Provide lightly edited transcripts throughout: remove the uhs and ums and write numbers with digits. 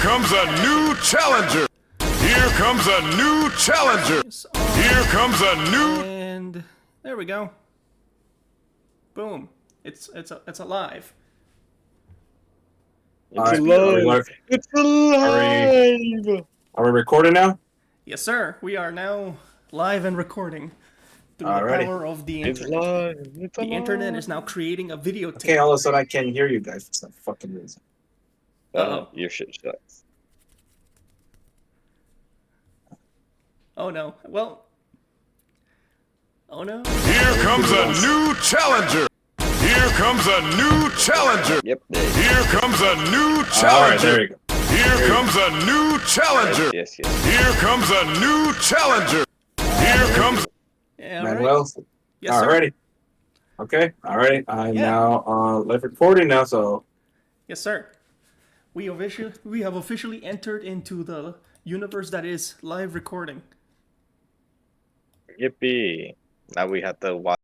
comes a new challenger. Here comes a new challenger. Here comes a new. And there we go. Boom. It's alive. Alright, alive. It's alive. Are we recording now? Yes, sir. We are now live and recording through Alrighty. the power of the It's internet. alive. It's The alive. internet is now creating a videotape. Okay, all of a sudden I can't hear you guys for some fucking reason. Uh-oh. Your shit sucks. Oh no. Well. Oh no. Here comes a new challenger. Here comes a new challenger. Yep. There. Here comes a new Alright, there challenger. you go. Here comes a new challenger. Yes. Here comes a new challenger. Here comes. Yeah, all right. Manuel? Yes, sir. Alrighty. Okay, alrighty. I'm Yeah. now live recording now, so Yes, sir. We have officially entered into the universe that is live recording. Yippee. Now we have to watch.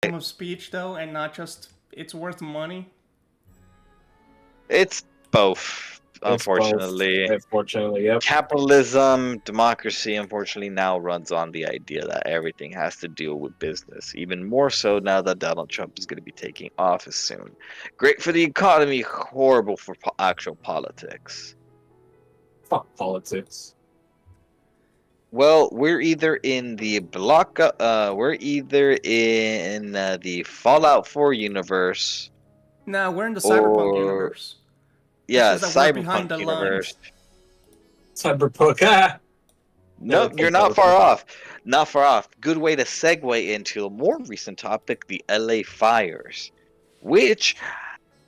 freedom of speech though, and not just it's worth money. It's both, It's both. unfortunately. Unfortunately, yep. Capitalism, democracy, unfortunately, now runs on the idea that everything has to deal with business. Even more so now that Donald Trump is going to be taking office soon. Great for the economy, horrible for actual politics. Fuck politics. Well, we're either in the we're either in the Fallout 4 universe, Nah, we're in the cyberpunk or universe. It's yeah, just that we're behind cyberpunk the universe. lines. Cyberpunk. Ah. Nope, you're not far off. Not far off. Good way to segue into a more recent topic, the LA fires, which,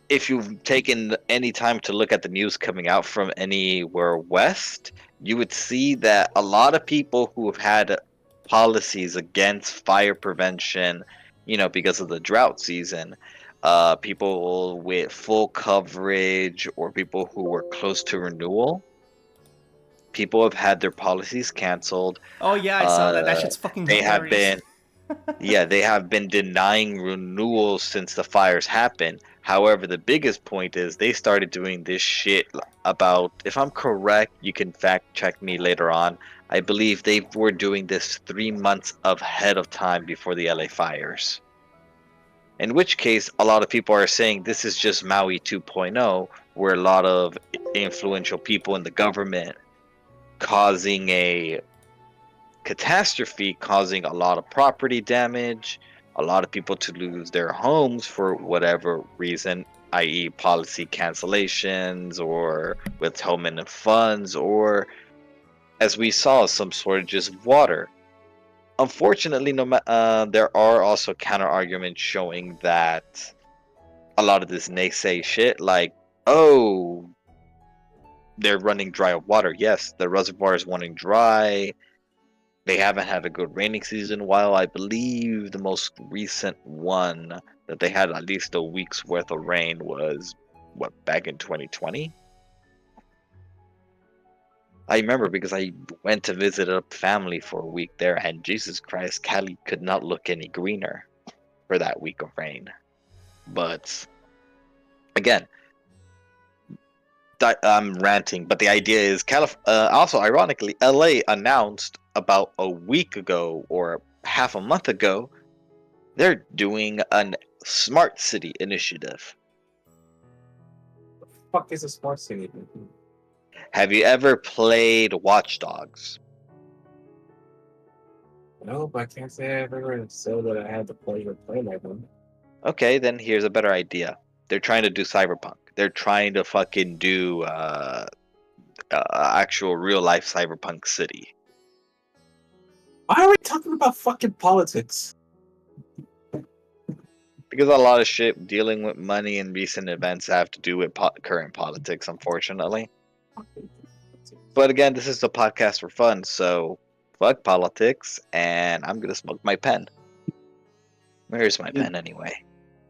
if you've taken any time to look at the news coming out from anywhere west, you would see that a lot of people who have had policies against fire prevention, because of the drought season, people with full coverage or people who were close to renewal, people have had their policies canceled. Oh yeah, I saw that. That uh, shit's fucking they have hilarious. been, yeah, they have been denying renewals since the fires happened. However, the biggest point is they started doing this shit about, if I'm correct, you can fact check me later on. I believe they were doing this 3 months ahead of time before the LA fires. In which case, a lot of people are saying this is just Maui 2.0, where a lot of influential people in the government causing a catastrophe, causing a lot of property damage, a lot of people to lose their homes for whatever reason, i.e., policy cancellations or withholding of funds, or as we saw, some shortages of water. Unfortunately, there are also counter arguments showing that a lot of this naysay shit, like, oh, they're running dry of water. Yes, the reservoir is running dry. They haven't had a good raining season while I believe the most recent one that they had at least a week's worth of rain was back in 2020. I remember because I went to visit a family for a week there, and Jesus Christ, Cali could not look any greener for that week of rain. But again, I'm ranting, but the idea is also ironically, LA announced about a week ago or half a month ago they're doing a smart city initiative. Fuck is a smart city? Have you ever played Watch Dogs? No, but I can't say I've ever said that I had the pleasure of playing that one. Okay, then here's a better idea. They're trying to do cyberpunk. They're trying to fucking do actual real life cyberpunk city. Why are we talking about fucking politics? Because a lot of shit dealing with money and recent events have to do with current politics, unfortunately. But again, this is a podcast for fun, so fuck politics, and I'm gonna smoke my pen. Where's my pen anyway?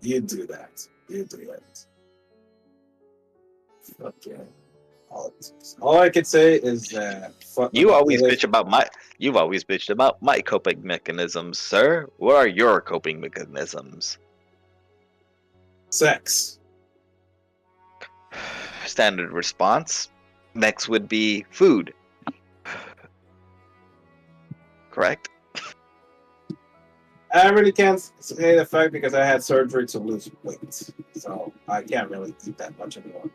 You do that. You do that. Fuck yeah. Politics. All I can say is that You always bitch about my. You've always bitched about my coping mechanisms, sir. What are your coping mechanisms? sex. Standard response. Next would be food. Correct? I really can't say the fact because I had surgery to lose weight, so I can't really eat that much anymore.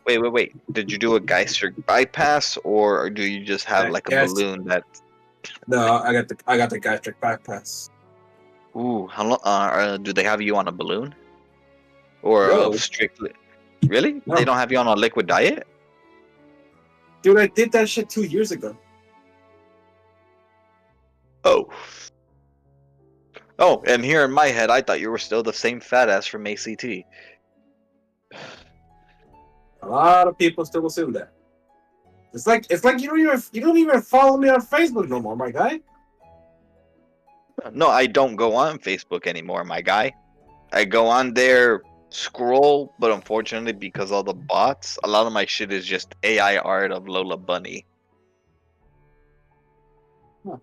Wait. Did you do a gastric bypass, or do you just have like a balloon that? No, I got the gastric bypass. Ooh, how long? Do they have you on a balloon, or No. strictly? Really? No. They don't have you on a liquid diet? Dude, I did that shit 2 years ago. Oh, and here in my head, I thought you were still the same fat ass from ACT. A lot of people still assume that. It's like you don't even follow me on Facebook no more, my guy. No, I don't go on Facebook anymore, my guy. I go on there, scroll, but unfortunately, because all the bots, a lot of my shit is just AI art of Lola Bunny. Huh.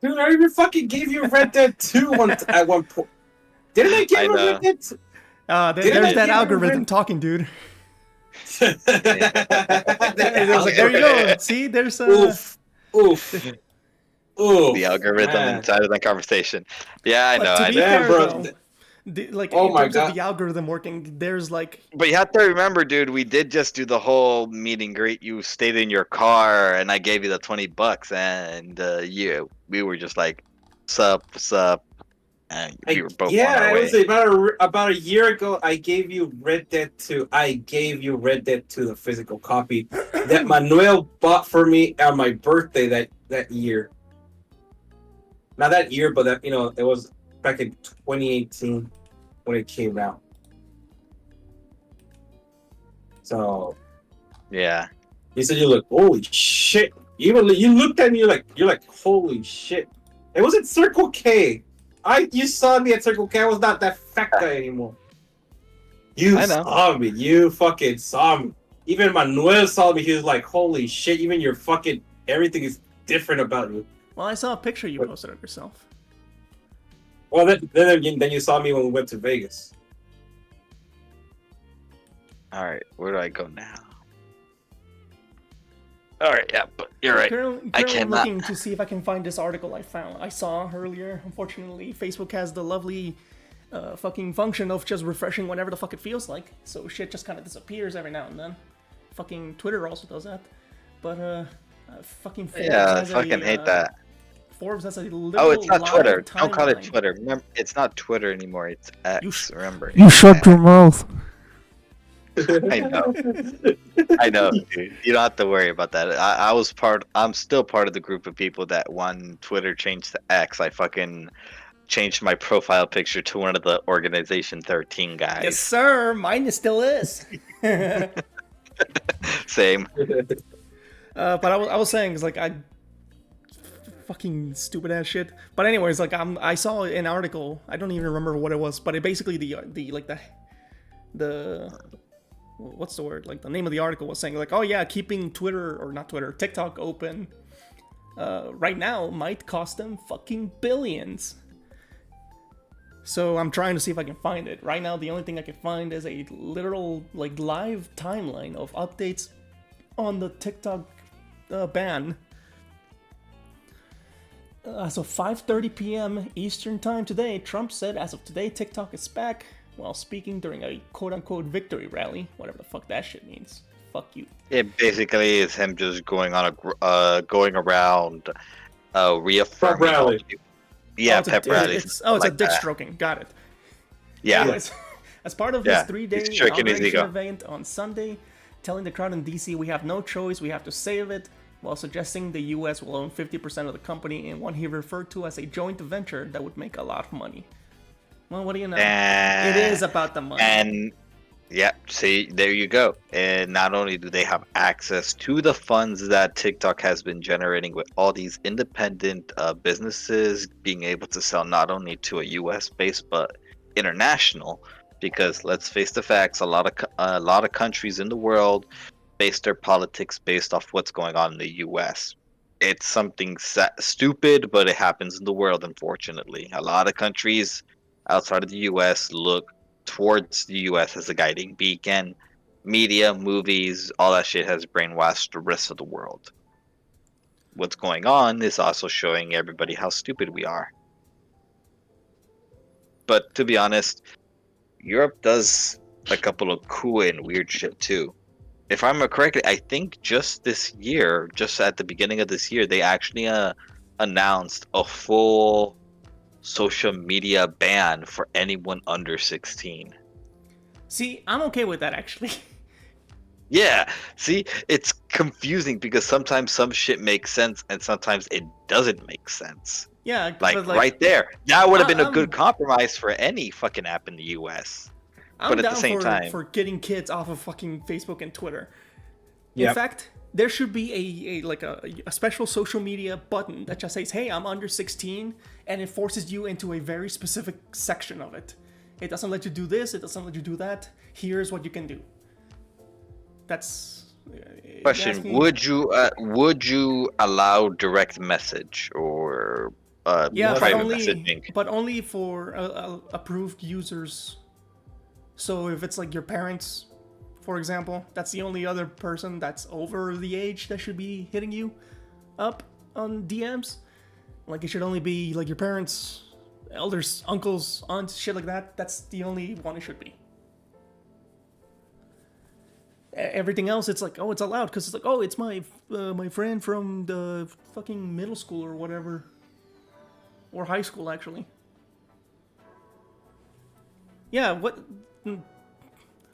Dude, I even fucking gave you Red Dead 2 at one point. Didn't I give I you know. Red Dead 2? There's that algorithm talking, dude. There's like, there you go. See, there's Oof. Oof. Oof. The algorithm Man. inside of that conversation. Yeah, I But know. to I be know. Damn, fair, bro. though, like Oh in my terms of God. the algorithm working, there's like But you have to remember, dude, we did just do the whole meet and greet. You stayed in your car, and I gave you the $20, and we were just like, "Sup, sup," and we were both on our Yeah, it was way. about a year ago. I gave you Red Dead 2. I gave you Red Dead 2, the physical copy that Manuel bought for me on my birthday that year. Not that year, but that it was back in 2018 when it came out. So Yeah, you said you look holy shit. You looked at me you're like holy shit. It was at Circle K. You saw me at Circle K. I was not that fat guy anymore. You I know. saw me. You fucking saw me. Even Manuel saw me. He was like, holy shit. Even your fucking everything is different about you. well, I saw a picture you posted of yourself. Well, then you saw me when we went to Vegas. All right, where do I go now? All right, yeah, but you're right. Currently I cannot. looking to see if I can find this article I saw earlier. Unfortunately, Facebook has the lovely fucking function of just refreshing whenever the fuck it feels like, so shit just kind of disappears every now and then. Fucking Twitter also does that, but fucking Forbes Yeah, I has fucking hate that. Forbes has a literal Oh, it's not live Twitter. Don't call it timeline. Twitter. Remember, it's not Twitter anymore. It's X. Remember? You It's shut X. your mouth. I know. I know, dude. You don't have to worry about that. I'm still part of the group of people that when Twitter changed to X, I fucking changed my profile picture to one of the Organization 13 guys. Yes, sir. Mine still is. Same. But I was saying, it's like I fucking stupid ass shit. But anyways, like I saw an article. I don't even remember what it was, but it basically the what's the word? Like the name of the article was saying like, oh yeah, keeping TikTok open right now might cost them fucking billions. So I'm trying to see if I can find it. Right now, the only thing I can find is a literal like live timeline of updates on the TikTok ban. So 5:30 p.m. Eastern Time today, Trump said as of today, TikTok is back while speaking during a quote-unquote victory rally, whatever the fuck that shit means. Fuck you. It basically is him just going around reaffirming. Pep rally. Yeah, it's pep rallies. It's like a dick that. stroking. Got it. Yeah. Anyways, as part of his Yeah, 3-day he's stroking his inauguration ego. event on Sunday, telling the crowd in DC we have no choice, we have to save it, while suggesting the US will own 50% of the company in what he referred to as a joint venture that would make a lot of money. Well, what do you know? It is about the money. And yeah, see, there you go. And not only do they have access to the funds that TikTok has been generating with all these independent businesses being able to sell not only to a US base but international, because let's face the facts, a lot of countries in the world base their politics based off what's going on in the US. It's something stupid, but it happens in the world, unfortunately. A lot of countries outside of the US look towards the US as a guiding beacon. Media, movies, all that shit has brainwashed the rest of the world. What's going on is also showing everybody how stupid we are. But to be honest, Europe does a couple of cool and weird shit too. If I'm correctly, I think just this year, just at the beginning of this year, they actually announced a full social media ban for anyone under 16. See, I'm okay with that actually. Yeah, see, it's confusing because sometimes some shit makes sense and sometimes it doesn't make sense. Yeah, Like, but right there, that would have been a I'm- good compromise for any fucking app in the US. I'm But at down the same time, for getting kids off of fucking Facebook and Twitter. In Yep. fact, there should be a special social media button that just says, "Hey, I'm under 16," and it forces you into a very specific section of it. It doesn't let you do this. It doesn't let you do that. Here's what you can do. That's question: Would you allow direct message or Yeah, but private only messaging. but only for approved users. So if it's like your parents, for example, that's the only other person that's over the age that should be hitting you up on DMs. Like it should only be like your parents, elders, uncles, aunts, shit like that. That's the only one it should be. Everything else, it's like, oh, it's allowed because it's like, oh, it's my friend from the fucking middle school or whatever, or high school actually. Yeah, what?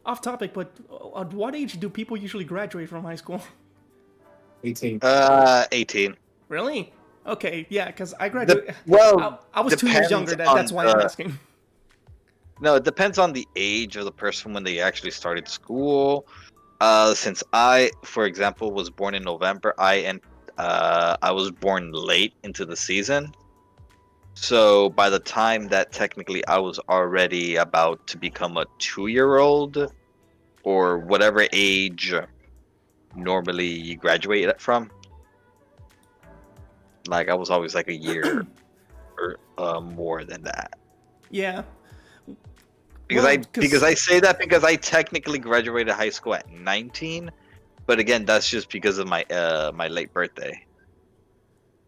Off topic, but at what age do people usually graduate from high school? 18. 18. Really? Okay, yeah, because I graduated. Well, I was 2 years younger. That's why I'm asking. No, it depends on the age of the person when they actually started school. Since I, for example, was born in November, I was born late into the season. So by the time that technically I was already about to become a 2-year-old or whatever age normally you graduate from, like I was always like a year or more than that. Yeah. Because Well, because I say that because I technically graduated high school at 19, but again, that's just because of my late birthday.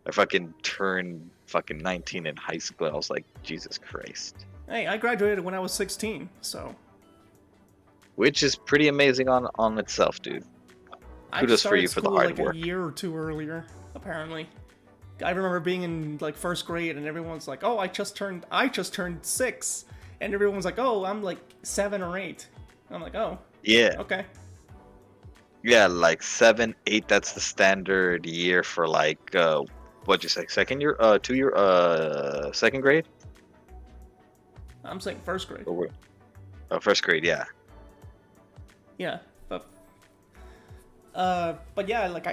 I fucking turned fucking 19 in high school. I was like, Jesus Christ. Hey, I graduated when I was 16, so Which is pretty amazing on itself, dude. I Kudos for started you for the school hard like work. a year or two earlier, apparently. I remember being in like first grade, and everyone's like, "Oh, I just turned 6," and everyone's like, "Oh, I'm like 7 or 8." I'm like, "Oh, Yeah. okay." Yeah, like 7, 8, that's the standard year for like what'd you say, second year, 2 year, second grade? I'm saying first grade. First grade, yeah. Yeah, but yeah, like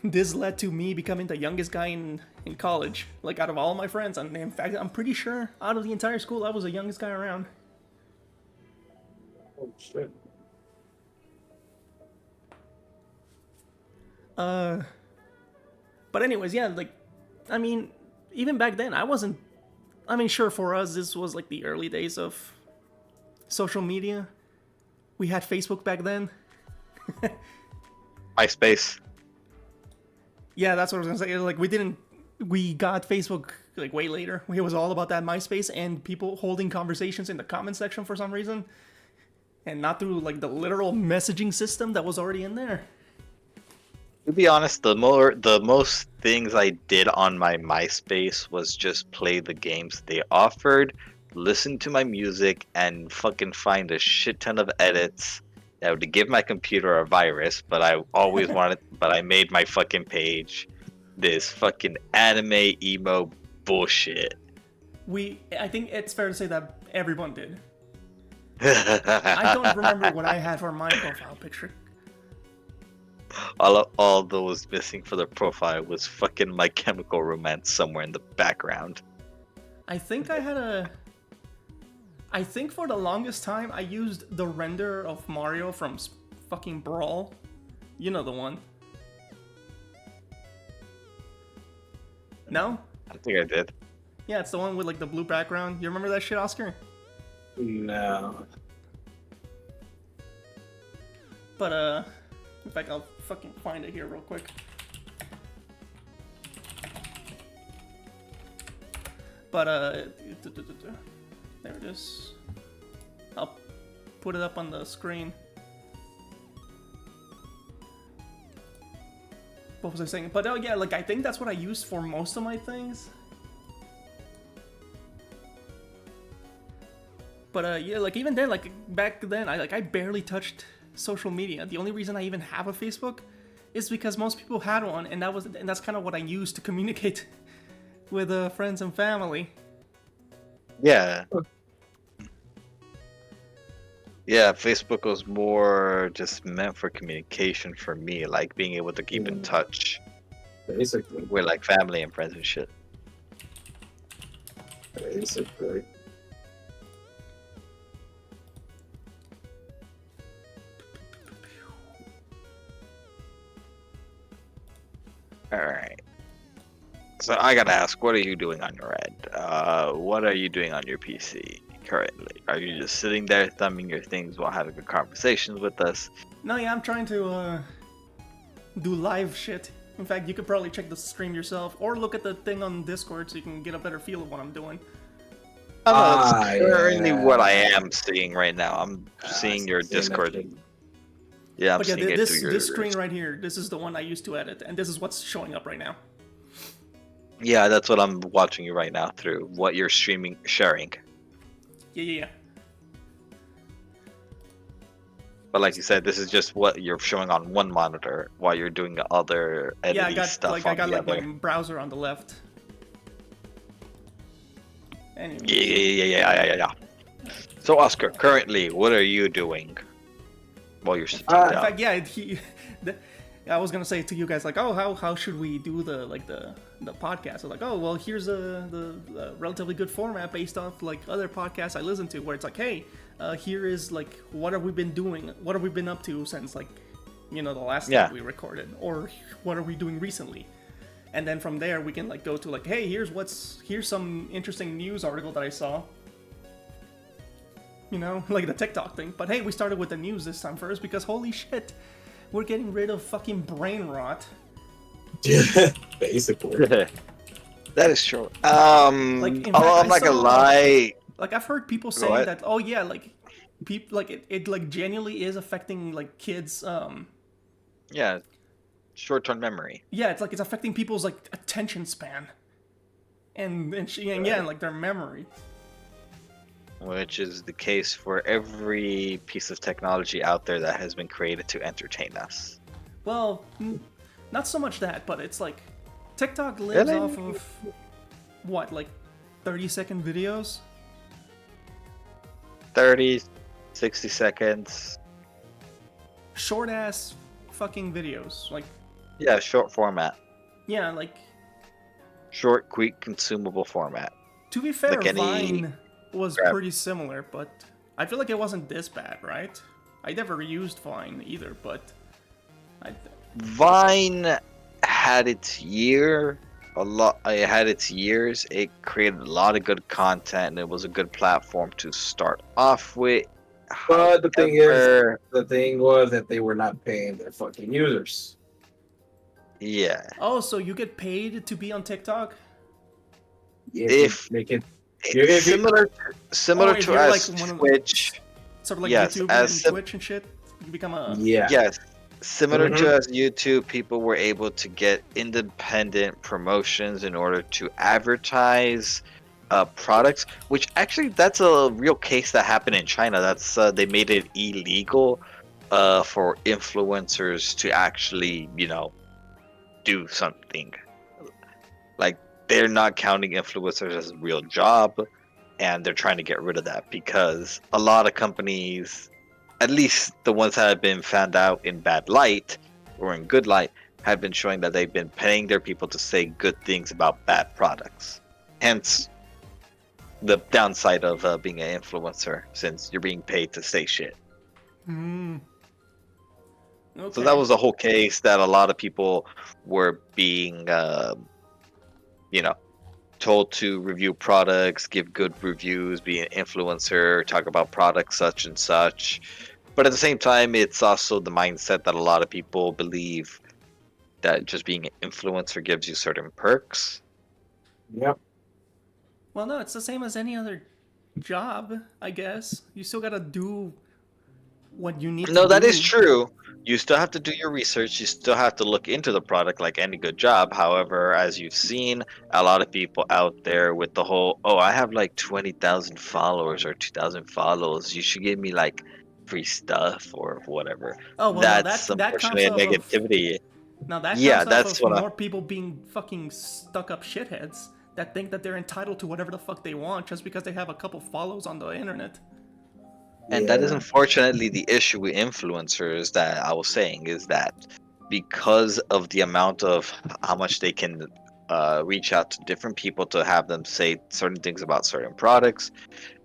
this led to me becoming the youngest guy in college, like out of all my friends. And in fact, I'm pretty sure out of the entire school, I was the youngest guy around. Oh, shit. But anyways, yeah, like, I mean, even back then, I wasn't. I mean, sure, for us, this was like the early days of social media. We had Facebook back then. MySpace. Yeah, that's what I was gonna say. Like, we got Facebook like way later. It was all about that MySpace and people holding conversations in the comment section for some reason, and not through like the literal messaging system that was already in there. To be honest, the most things I did on my MySpace was just play the games they offered, listen to my music, and fucking find a shit ton of edits that would give my computer a virus. But I always wanted, but I made my fucking page this fucking anime emo bullshit. I think it's fair to say that everyone did. I don't remember what I had for my profile picture. All that was missing for the profile was fucking My Chemical Romance somewhere in the background. I think for the longest time I used the render of Mario from fucking Brawl. You know the one. No? I think I did. Yeah, it's the one with like the blue background. You remember that shit, Oscar? No. But in fact, I'll fucking find it here real quick. But there it is. I'll put it up on the screen. What was I saying? But oh yeah, like I think that's what I used for most of my things. But yeah, like even then, like back then, I barely touched social media. The only reason I even have a Facebook is because most people had one, and that's kind of what I used to communicate with friends and family. Yeah. Yeah, Facebook was more just meant for communication for me, like being able to keep in touch Basically. with like family and friends and shit. Basically. Alright. So I gotta ask, what are you doing on your end? What are you doing on your PC currently? Are you just sitting there thumbing your things while having good conversations with us? No, yeah, I'm trying to do live shit. In fact, you could probably check the stream yourself, or look at the thing on Discord so you can get a better feel of what I'm doing. That's currently yeah. what I am seeing right now. I'm Ah, seeing your same Discord. actually. Yeah, I'm But yeah, seeing it this through your. this screen right here, this is the one I used to edit, and this is what's showing up right now. Yeah, that's what I'm watching you right now through. What you're streaming, sharing. Yeah. But like you said, this is just what you're showing on one monitor while you're doing the other editing Yeah, I got stuff like on I got the like my other. browser on the left. Anyway. Yeah. So Oscar, currently, what are you doing while you're sitting In down? fact, yeah, I was gonna say to you guys like, oh, how should we do the podcast? I was like, oh, well, here's the relatively good format based off like other podcasts I listen to, where it's like, hey, here is like what have we been doing? What have we been up to since like, the last time we recorded, or what are we doing recently? And then from there we can like go to like, hey, here's some interesting news article that I saw. Like the TikTok thing. But hey, we started with the news this time first because holy shit, we're getting rid of fucking brain rot. Yeah, basically. That is true. Like, in fact, I'm not gonna lie. Like, I've heard people Go saying ahead. that, oh yeah, like, people like it like genuinely is affecting like kids. Yeah, short-term memory. Yeah, it's like it's affecting people's like attention span, and like their memory. Which is the case for every piece of technology out there that has been created to entertain us. Well, not so much that, but it's like TikTok lives Really? off of what, like 30-second videos? 30, 60 seconds. Short ass fucking videos. Like, Yeah, short format. yeah, like, Short, quick, consumable format. to be fair, Like any Vine was grab. pretty similar, but I feel like it wasn't this bad, right? I never used Vine either, but Vine had its year. It had its years. It created a lot of good content, and it was a good platform to start off with. But the thing However, was that they were not paying their fucking users. yeah, oh, so you get paid to be on TikTok? Yeah, If- they can, it's similar Oh, if to you're as like one of the- Twitch. Sort of like Yes, YouTube and as sim- Twitch and shit. You become a yeah. Yes, similar Mhm. to as YouTube, people were able to get independent promotions in order to advertise products. Which actually, that's a real case that happened in China. That's they made it illegal for influencers to actually, do something. Like they're not counting influencers as a real job, and they're trying to get rid of that because a lot of companies, at least the ones that have been found out in bad light or in good light, have been showing that they've been paying their people to say good things about bad products. Hence, the downside of being an influencer, since you're being paid to say shit. Okay. So that was the whole case that a lot of people were being, told to review products, give good reviews, be an influencer, talk about products such and such. But at the same time, it's also the mindset that a lot of people believe that just being an influencer gives you certain perks. Yep. Well, no, it's the same as any other job, I guess. You still gotta do what you need to do. No, that is true. You still have to do your research. You still have to look into the product like any good job. However, as you've seen, a lot of people out there with the whole, oh, I have like 20,000 followers or 2,000 follows. You should give me like free stuff or whatever. Oh, well, That's no, that comes unfortunate off of... negativity. Now that Yeah, comes that's off what of I- more people being fucking stuck-up shitheads that think that they're entitled to whatever the fuck they want just because they have a couple follows on the internet. And that is unfortunately the issue with influencers that I was saying, is that because of the amount of how much they can reach out to different people to have them say certain things about certain products,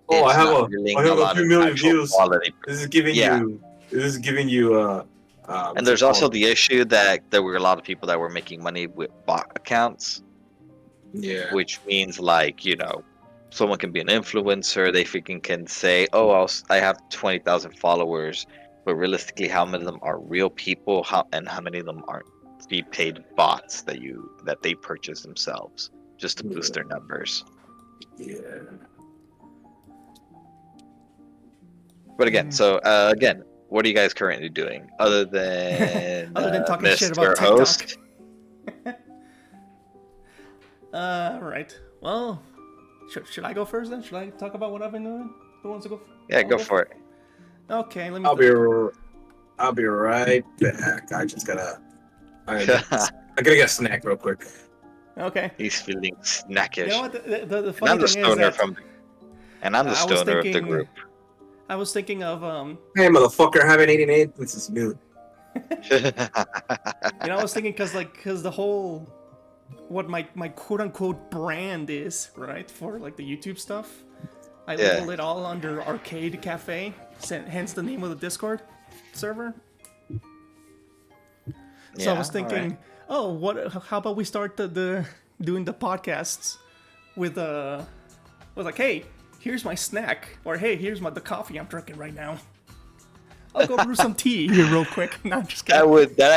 Oh, it's I have not a revealing I have a lot few of million actual views. quality. This is giving Yeah. you. This is giving you. And there's also the issue that there were a lot of people that were making money with bot accounts. Yeah. which means like someone can be an influencer. They freaking can say, "Oh, I have 20,000 followers," but realistically, how many of them are real people? How many of them aren't prepaid bots that they purchase themselves just to boost their numbers? Yeah. But again, what are you guys currently doing other than Other than talking shit about Mr. TikTok. Host? Right. Well, should I go first then? Should I talk about what I've been doing? Who wants to go? Yeah, I'll go for it. Okay, let me. I'll be right back. I gotta get a snack real quick. Okay. He's feeling snackish. You know what? The And funny I'm the thing is stoner that and I'm the I was stoner of the thinking. group. I was thinking of Hey, motherfucker, haven't eaten it. This is good. I was thinking because the whole what my quote unquote brand is, right, for like the YouTube stuff. I Yeah. labeled it all under Arcade Cafe, hence the name of the Discord server. So I was thinking, how about we start the doing the podcasts with like, hey, here's my snack, or hey, here's the coffee I'm drinking right now. I'll go brew some tea here real quick. No, I'm just kidding. That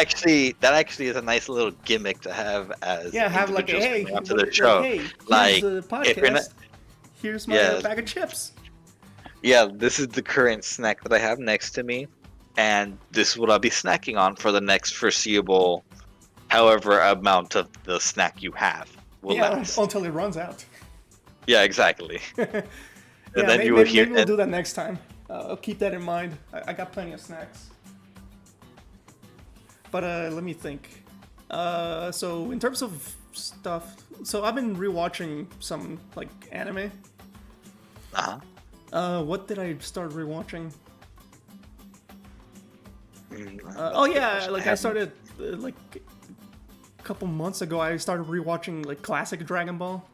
actually is a nice little gimmick to have as Have like a individuals hey, coming onto like, the show. hey, here's Like, the if you're podcast. not- Here's my Yeah. bag of chips. Yeah, this is the current snack that I have next to me, and this is what I'll be snacking on for the next foreseeable, however amount of the snack you have will last. Until it runs out. Yeah, exactly. And Yeah, then maybe, you will hear. maybe we'll do that next time. I'll keep that in mind. I got plenty of snacks. But let me think. So in terms of stuff, so I've been rewatching some like anime. What did I start rewatching? Oh yeah, like I started like a couple months ago. I started rewatching like classic Dragon Ball.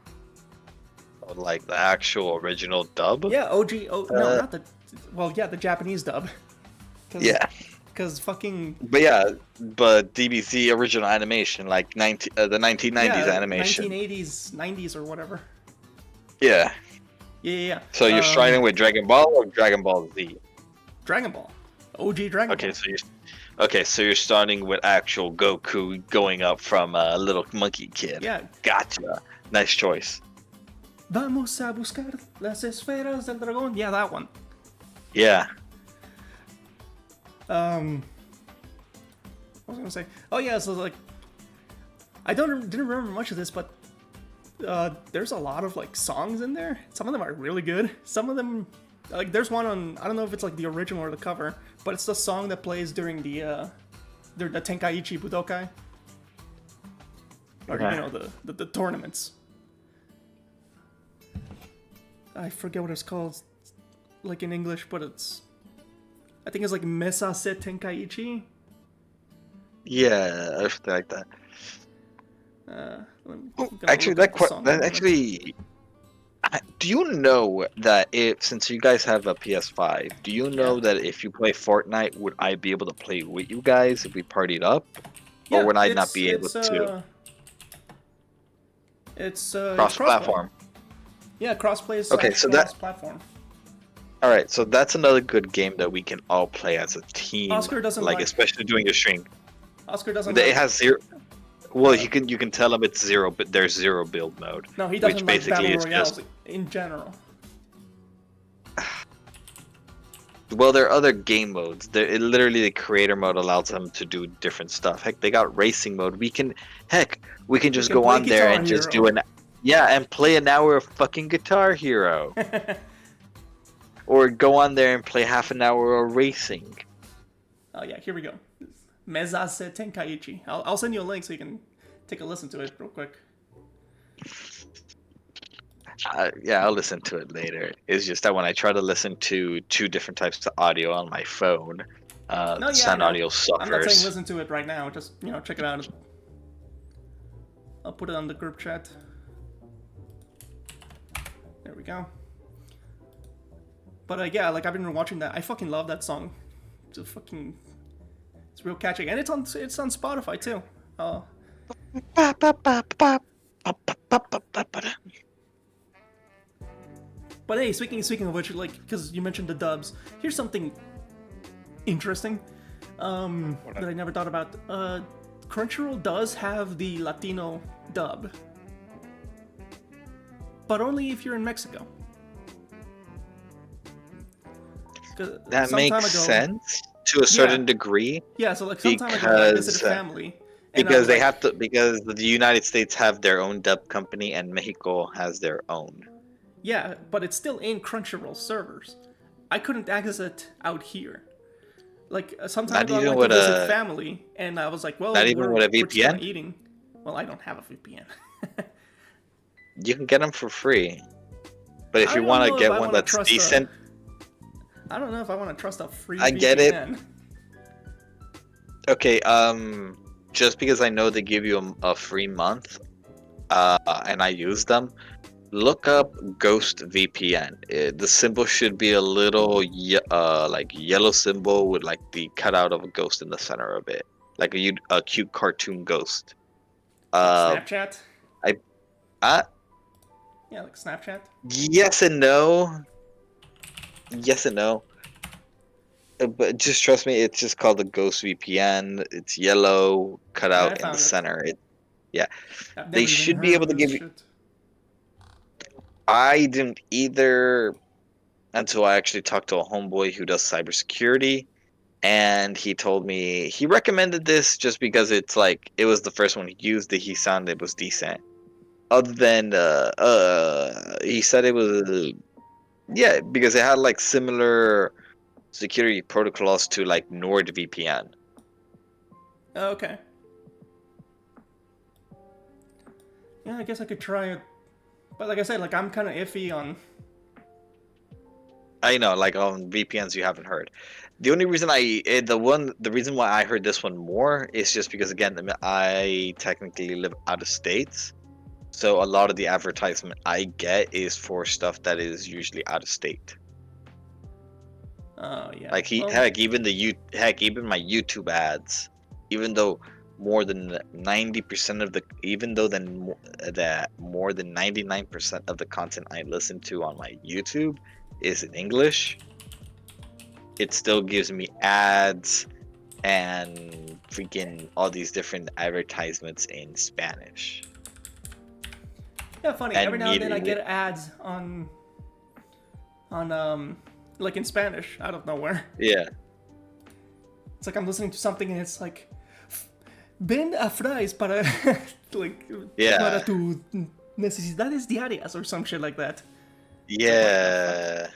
Like the actual original dub. Yeah, OG. No, not the. Well, yeah, the Japanese dub. Yeah. Because fucking. But DBZ original animation, like the 1990s animation. 1980s, 90s, or whatever. Yeah. Yeah. So you're starting with Dragon Ball or Dragon Ball Z? Dragon Ball. OG Dragon Ball. So you're starting with actual Goku going up from a little monkey kid. Yeah. Gotcha. Nice choice. Vamos a buscar las esferas del dragón. Yeah, that one. Yeah. What was I gonna say? Oh yeah, so like, didn't remember much of this, but there's a lot of like songs in there. Some of them are really good. Some of them, like, there's one on, I don't know if it's like the original or the cover, but it's the song that plays during the Tenkaichi Budokai, or the tournaments. I forget what it's called, like in English, but I think it's like Mesa Se Tenkaichi. Yeah, or something like that. Do you know that since you guys have a PS5, do you know that if you play Fortnite, would I be able to play with you guys if we partied up, or would I not be able to? It's Cross-platform. Yeah, crossplay is okay. So cross-platform. All right, so that's another good game that we can all play as a team. Oscar doesn't like, especially doing a stream. Oscar doesn't. It has zero. Well, you can tell him it's zero, but there's zero build mode. No, he doesn't which like basically battle is royales just. in general. Well, there are other game modes. Literally, the creator mode allows them to do different stuff. Heck, they got racing mode. We can just go on there and just do and play an hour of fucking Guitar Hero. Or go on there and play half an hour of racing. Oh yeah, here we go. Mezase Tenkaichi. I'll send you a link so you can take a listen to it real quick. Yeah, I'll listen to it later. It's just that when I try to listen to two different types of audio on my phone, sound audio suffers. I'm not saying listen to it right now. Just check it out. I'll put it on the group chat. There we go. But yeah, like I've been watching that. I fucking love that song. It's real catchy, and it's on Spotify too. But hey, speaking of which, like, because you mentioned the dubs, here's something interesting that I never thought about. Crunchyroll does have the Latino dub, but only if you're in Mexico. That Some makes time ago, sense to a certain degree yeah, so like some time ago, I visited family, and I was they like, have to because the United States have their own dub company and Mexico has their own. yeah, but it's still in Crunchyroll servers. I couldn't access it out here. Like some time Not ago, I even went to with visit a family, and I was like, not "Well, even we're with a just kind VPN. of eating." Well, I don't have a VPN. You can get them for free, but if I you don't want to know if get I one want to that's trust decent, I don't know if I want to trust a free I get it. VPN. Okay, just because I know they give you a free month, and I use them, look up Ghost VPN. The symbol should be a little like yellow symbol with like the cutout of a ghost in the center of it, like a cute cartoon ghost. Like Uh, Snapchat. I uh, Yeah, like Snapchat. yes and no, yes and no. But just trust me, it's just called the Ghost VPN. It's yellow, cut Yeah, I out in the found it. center. Yeah, I've they never even should be heard able of to this give you. shit. I didn't either until I actually talked to a homeboy who does cybersecurity, and he told me he recommended this just because it's like it was the first one he used that he sounded it was decent. Other than he said it was yeah because it had like similar security protocols to like NordVPN. Okay. Yeah, I guess I could try it. But like I said, like I'm kind of iffy on. I know, like on VPNs you haven't heard. The only reason the reason why I heard this one more is just because again I technically live out of states, so a lot of the advertisement I get is for stuff that is usually out of state. Oh yeah. Like Well, even my YouTube ads, even though more than 90% of the even though that more than 99% of the content I listen to on my YouTube is in English, it still gives me ads and freaking all these different advertisements in Spanish. yeah, funny. And Every now and then I immediately, get ads on like in Spanish out of nowhere. yeah, It's like I'm listening to something and it's like, ven a Fries para like yeah, para tus necesidades diarias or some shit like that. yeah.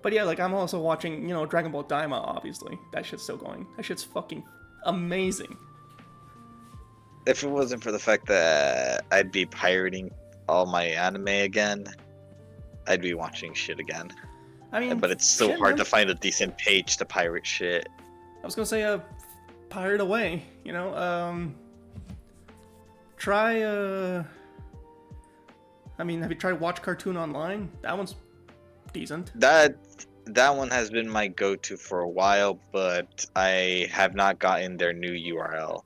But yeah, like I'm also watching, Dragon Ball Daima. Obviously, that shit's still going. That shit's fucking amazing. If it wasn't for the fact that I'd be pirating all my anime again, I'd be watching shit again. I mean, But it's so shit, hard man. to find a decent page to pirate shit. I was gonna say, pirate away. Try. I mean, have you tried Watch Cartoon Online? That one's decent. That one has been my go-to for a while, but I have not gotten their new URL.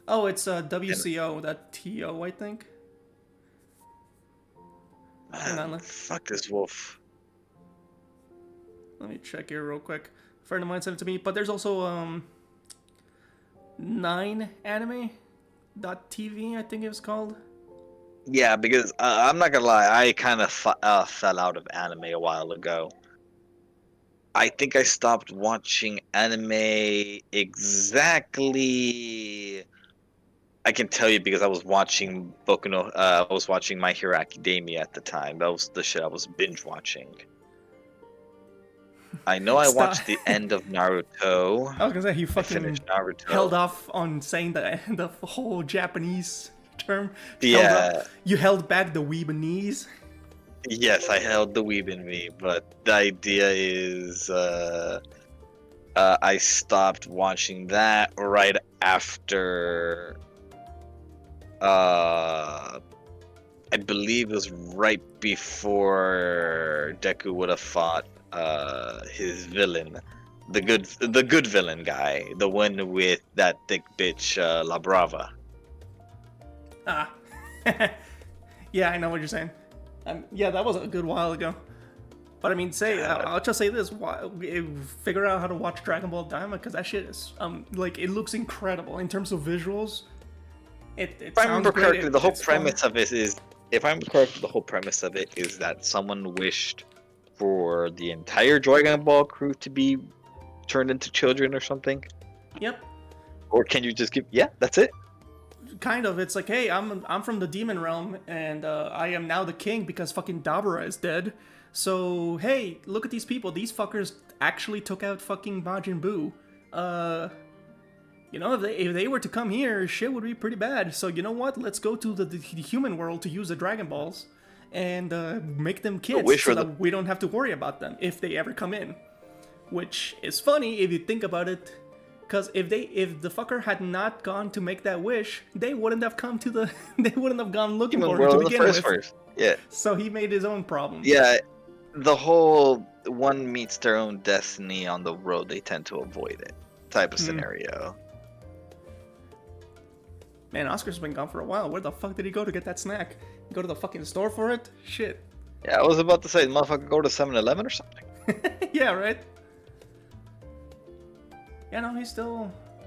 Oh, it's WCO.TO, I think. Hang on, Fuck this wolf. let me check here real quick. A friend of mine sent it to me, but there's also 9anime.tv, I think it was called. Yeah, because I'm not gonna lie, I kind of fell out of anime a while ago. I think I stopped watching anime exactly. I can tell you because I was watching I was watching My Hero Academia at the time. That was the shit I was binge watching. I know I Stop. watched the end of Naruto. I was gonna say you I fucking finished Naruto. held off on saying the whole Japanese term. Yeah. You held back the Weebanese. Yes, I held the weeb in me, but the idea is I stopped watching that right after I believe it was right before Deku would have fought his villain. the good villain guy, the one with that thick bitch, La Brava. Ah. Yeah, I know what you're saying. Yeah, that was a good while ago. But I mean, I'll just say this: figure out how to watch Dragon Ball Daima, because that shit is like, it looks incredible in terms of visuals. It If I remember sounds great. correctly, the whole It's fun. premise of it is, if I remember correctly, the whole premise of it is that someone wished for the entire Dragon Ball crew to be turned into children or something. Yep. Or can you just give? Yeah, that's it. Kind of. It's like, hey, I'm from the demon realm, and I am now the king because fucking Dabura is dead. So hey, look at these people. These fuckers actually took out fucking Majin Buu. You know, if they were to come here, shit would be pretty bad. So you know what? Let's go to the human world to use the Dragon Balls and make them kids, so that we don't have to worry about them if they ever come in. Which is funny if you think about it. Because if the fucker had not gone to make that wish, they wouldn't have come to the. They wouldn't have gone looking for him to begin with. First. Yeah. So he made his own problem. Yeah, the whole one meets their own destiny on the road. They tend to avoid it type of scenario. Man, Oscar's been gone for a while. Where the fuck did he go to get that snack? Go to the fucking store for it? Shit. Yeah, I was about to say, motherfucker, go to 7-Eleven or something. Yeah, right. Yeah, no,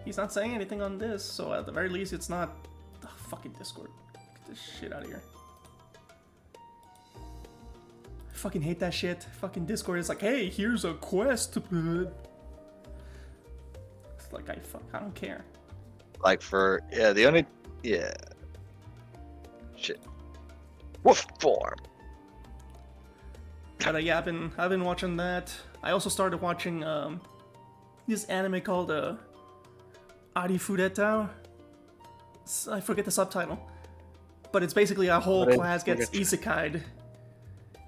he's not saying anything on this, so at the very least, it's not the fucking Discord. Get this shit out of here. I fucking hate that shit. Fucking Discord is like, hey, here's a quest. It's like, I don't care. Like shit. Woof form. But yeah, I've been watching that. I also started watching this anime called Arifureta. I forget the subtitle, but it's basically a whole class gets isekai'd,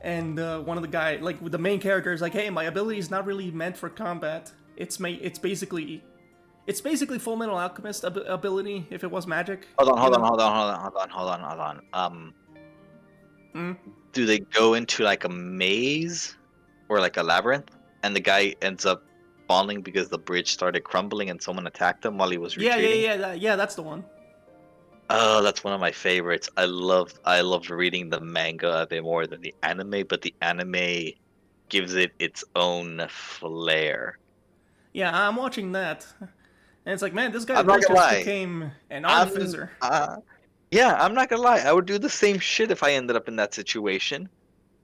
and one of the guy, like the main character, is like, hey, my ability is not really meant for combat. It's basically Full Metal Alchemist ability if it was magic. Hold on. Do they go into like a maze or like a labyrinth, and the guy ends up falling because the bridge started crumbling and someone attacked him while he was retreating? Yeah, that's the one. Oh, that's one of my favorites. I loved reading the manga of it more than the anime, but the anime gives it its own flair. Yeah, I'm watching that, and it's like, man, this guy just became an artificer. Yeah, I'm not gonna lie. I would do the same shit if I ended up in that situation.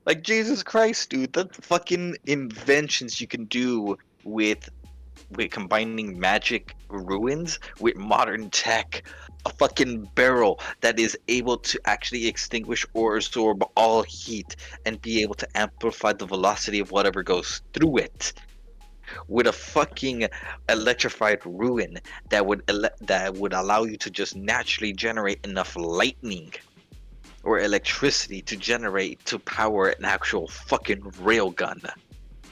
Like, Jesus Christ, dude, the fucking inventions you can do with combining magic ruins with modern tech. A fucking barrel that is able to actually extinguish or absorb all heat and be able to amplify the velocity of whatever goes through it. With a fucking electrified ruin that would allow you to just naturally generate enough lightning or electricity to power an actual fucking railgun.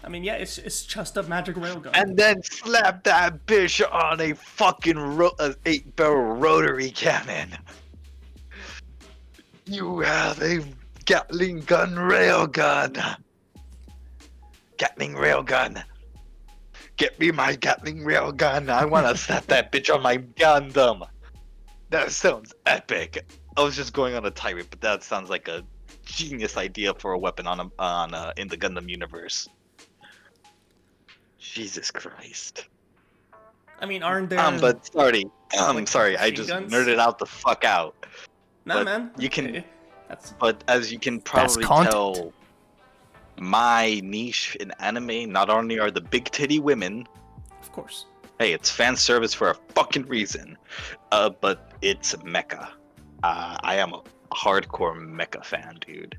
I mean, yeah, it's just a magic railgun. And then slap that bitch on a fucking 8-barrel rotary cannon. You have a Gatling gun railgun. Gatling railgun. Get me my Gatling railgun. I want to slap that bitch on my Gundam. That sounds epic. I was just going on a tirade, but that sounds like a genius idea for a weapon in the Gundam universe. Jesus Christ. I mean, aren't there? Sorry. I just nerded out the fuck out. Nah, but man. You can. But as you can probably tell, my niche in anime not only are the big titty women. Of course. Hey, it's fan service for a fucking reason. But it's mecha. I am a hardcore mecha fan, dude.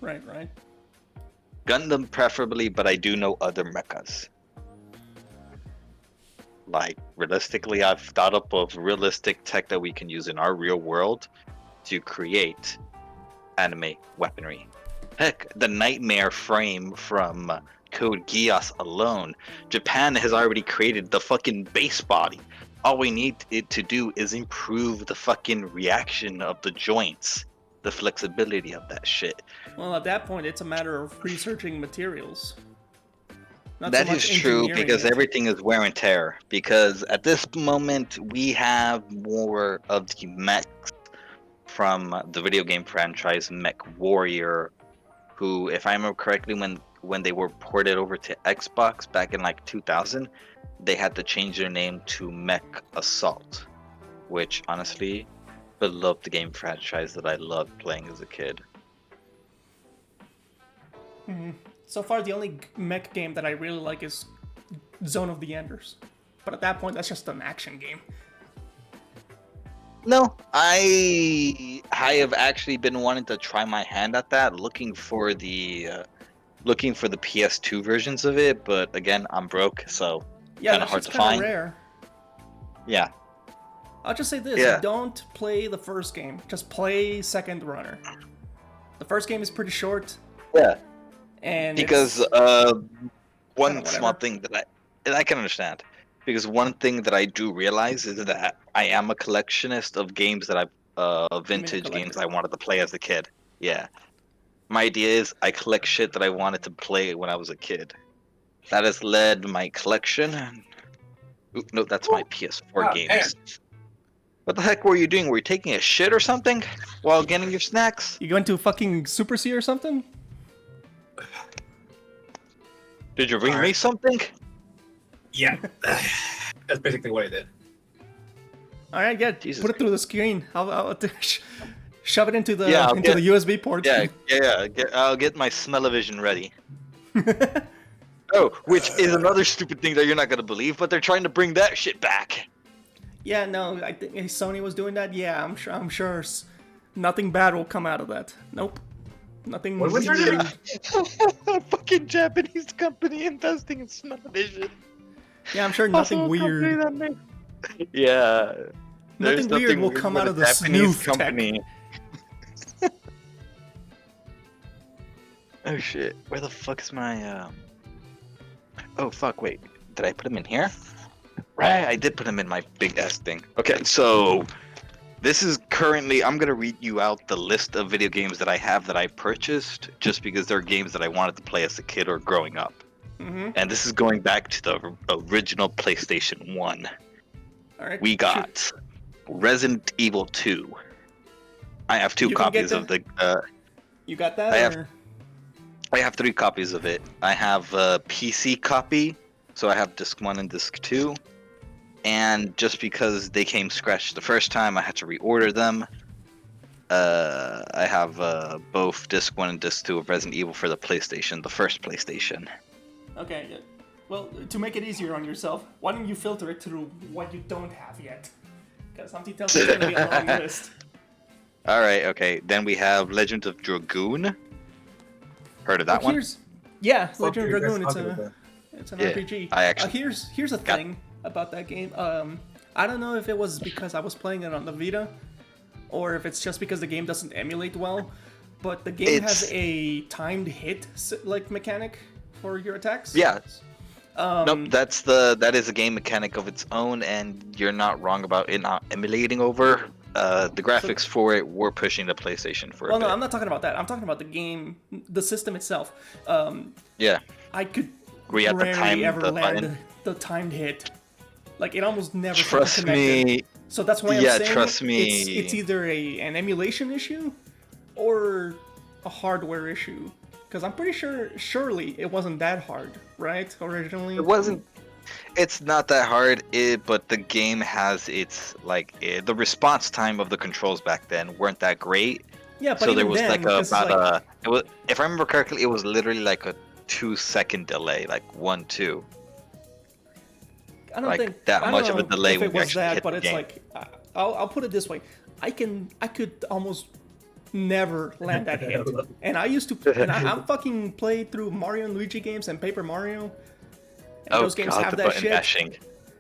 Right. Gundam preferably, but I do know other mechas. Like, realistically, I've thought up of realistic tech that we can use in our real world to create anime weaponry. Heck, the Nightmare frame from Code Geass alone, Japan has already created the fucking base body. All we need it to do is improve the fucking reaction of the joints. The flexibility of that shit. Well, at that point, it's a matter of researching materials. Not That so is much true engineering because it. everything is wear and tear. Because at this moment, we have more of the mechs from the video game franchise Mech Warrior, who, if I remember correctly, when they were ported over to Xbox back in like 2000, they had to change their name to Mech Assault, which honestly, beloved the game franchise that I loved playing as a kid. So far, the only mech game that I really like is Zone of the Enders. But at that point, that's just an action game. No, I have actually been wanting to try my hand at that, looking for the PS2 versions of it, but again, I'm broke, so Yeah, kind of that's hard just to kind of find. rare. Yeah, I'll just say this: Yeah. don't play the first game. Just play Second Runner. The first game is pretty short, yeah. and Because it's one kinda small whatever. thing that I can understand, because one thing that I do realize is that I am a collectionist of games that I've I mean, a vintage games collector. I wanted to play as a kid. Yeah, my idea is I collect shit that I wanted to play when I was a kid. That has led my collection. Ooh, no, that's my PS4 Oh, man. games. What the heck were you doing? Were you taking a shit or something while getting your snacks? You going to fucking Super C or something? Did you bring me Alright. something? Yeah. That's basically what I did. All right, yeah, Jesus. put it through the screen. I'll shove it into the Yeah, I'll into get- the USB port. Yeah. I'll get my smell-o-vision ready. Oh, which is another stupid thing that you're not gonna believe, but they're trying to bring that shit back. Yeah, no, I think Sony was doing that. Yeah, I'm sure nothing bad will come out of that. Nope, nothing. What was their really- name? A fucking Japanese company investing in smell-o-vision. Yeah, I'm sure Also nothing a company weird. that makes- Yeah. There's Nothing weird will weird come with out a of the Japanese snoof tech. company. Oh shit! Where the fuck is my? Oh fuck! Wait, did I put him in here? Right, I did put him in my big S thing. Okay, so this is currently. I'm gonna read you out the list of video games that I have that I purchased, just because they're games that I wanted to play as a kid or growing up. Mm-hmm. And this is going back to the original PlayStation 1. All right, We shoot. got Resident Evil 2. I have two You can get copies of the. You got that? I have- or- I have 3 copies of it. I have a PC copy, so I have disc 1 and disc 2. And just because they came scratched the first time, I had to reorder them. I have both disc 1 and disc 2 of Resident Evil for the PlayStation, the first PlayStation. Okay. Yeah. Well, to make it easier on yourself, why don't you filter it through what you don't have yet? Because something tells me it's gonna be a long list. Alright, okay. Then we have Legend of Dragoon. Heard of that one? Yeah, Fuck Legend of you guys Dragoon. talking about. It's an Yeah, RPG. I actually Here's a got- thing about that game. I don't know if it was because I was playing it on the Vita, or if it's just because the game doesn't emulate well. But the game has It's- a timed hit like mechanic for your attacks. Yeah. Nope, that is a game mechanic of its own, and you're not wrong about it not emulating over. The graphics for it were pushing the PlayStation for Well, a bit. no, I'm not talking about that. I'm talking about the game, the system itself. Yeah, I could where you have to rarely time ever the land button. the timed hit. Like it almost never Trust connected. me. So that's why I'm Yeah, saying trust me. it's either an emulation issue or a hardware issue. Because I'm pretty sure, surely it wasn't that hard, right? Originally, It wasn't. It's not that hard, but the game has its the response time of the controls back then weren't that great. Yeah, but So there even was then, like this is like, it was, if I remember correctly, it was literally like a 2-second delay, like 1-2. I don't like think that I don't much of a know delay if when it you was actually that, hit but the it's game. like I'll put it this way: I could almost never land that hit, and I used to, and I'm fucking played through Mario and Luigi games and Paper Mario. And Oh those games god, have the that button shit, mashing.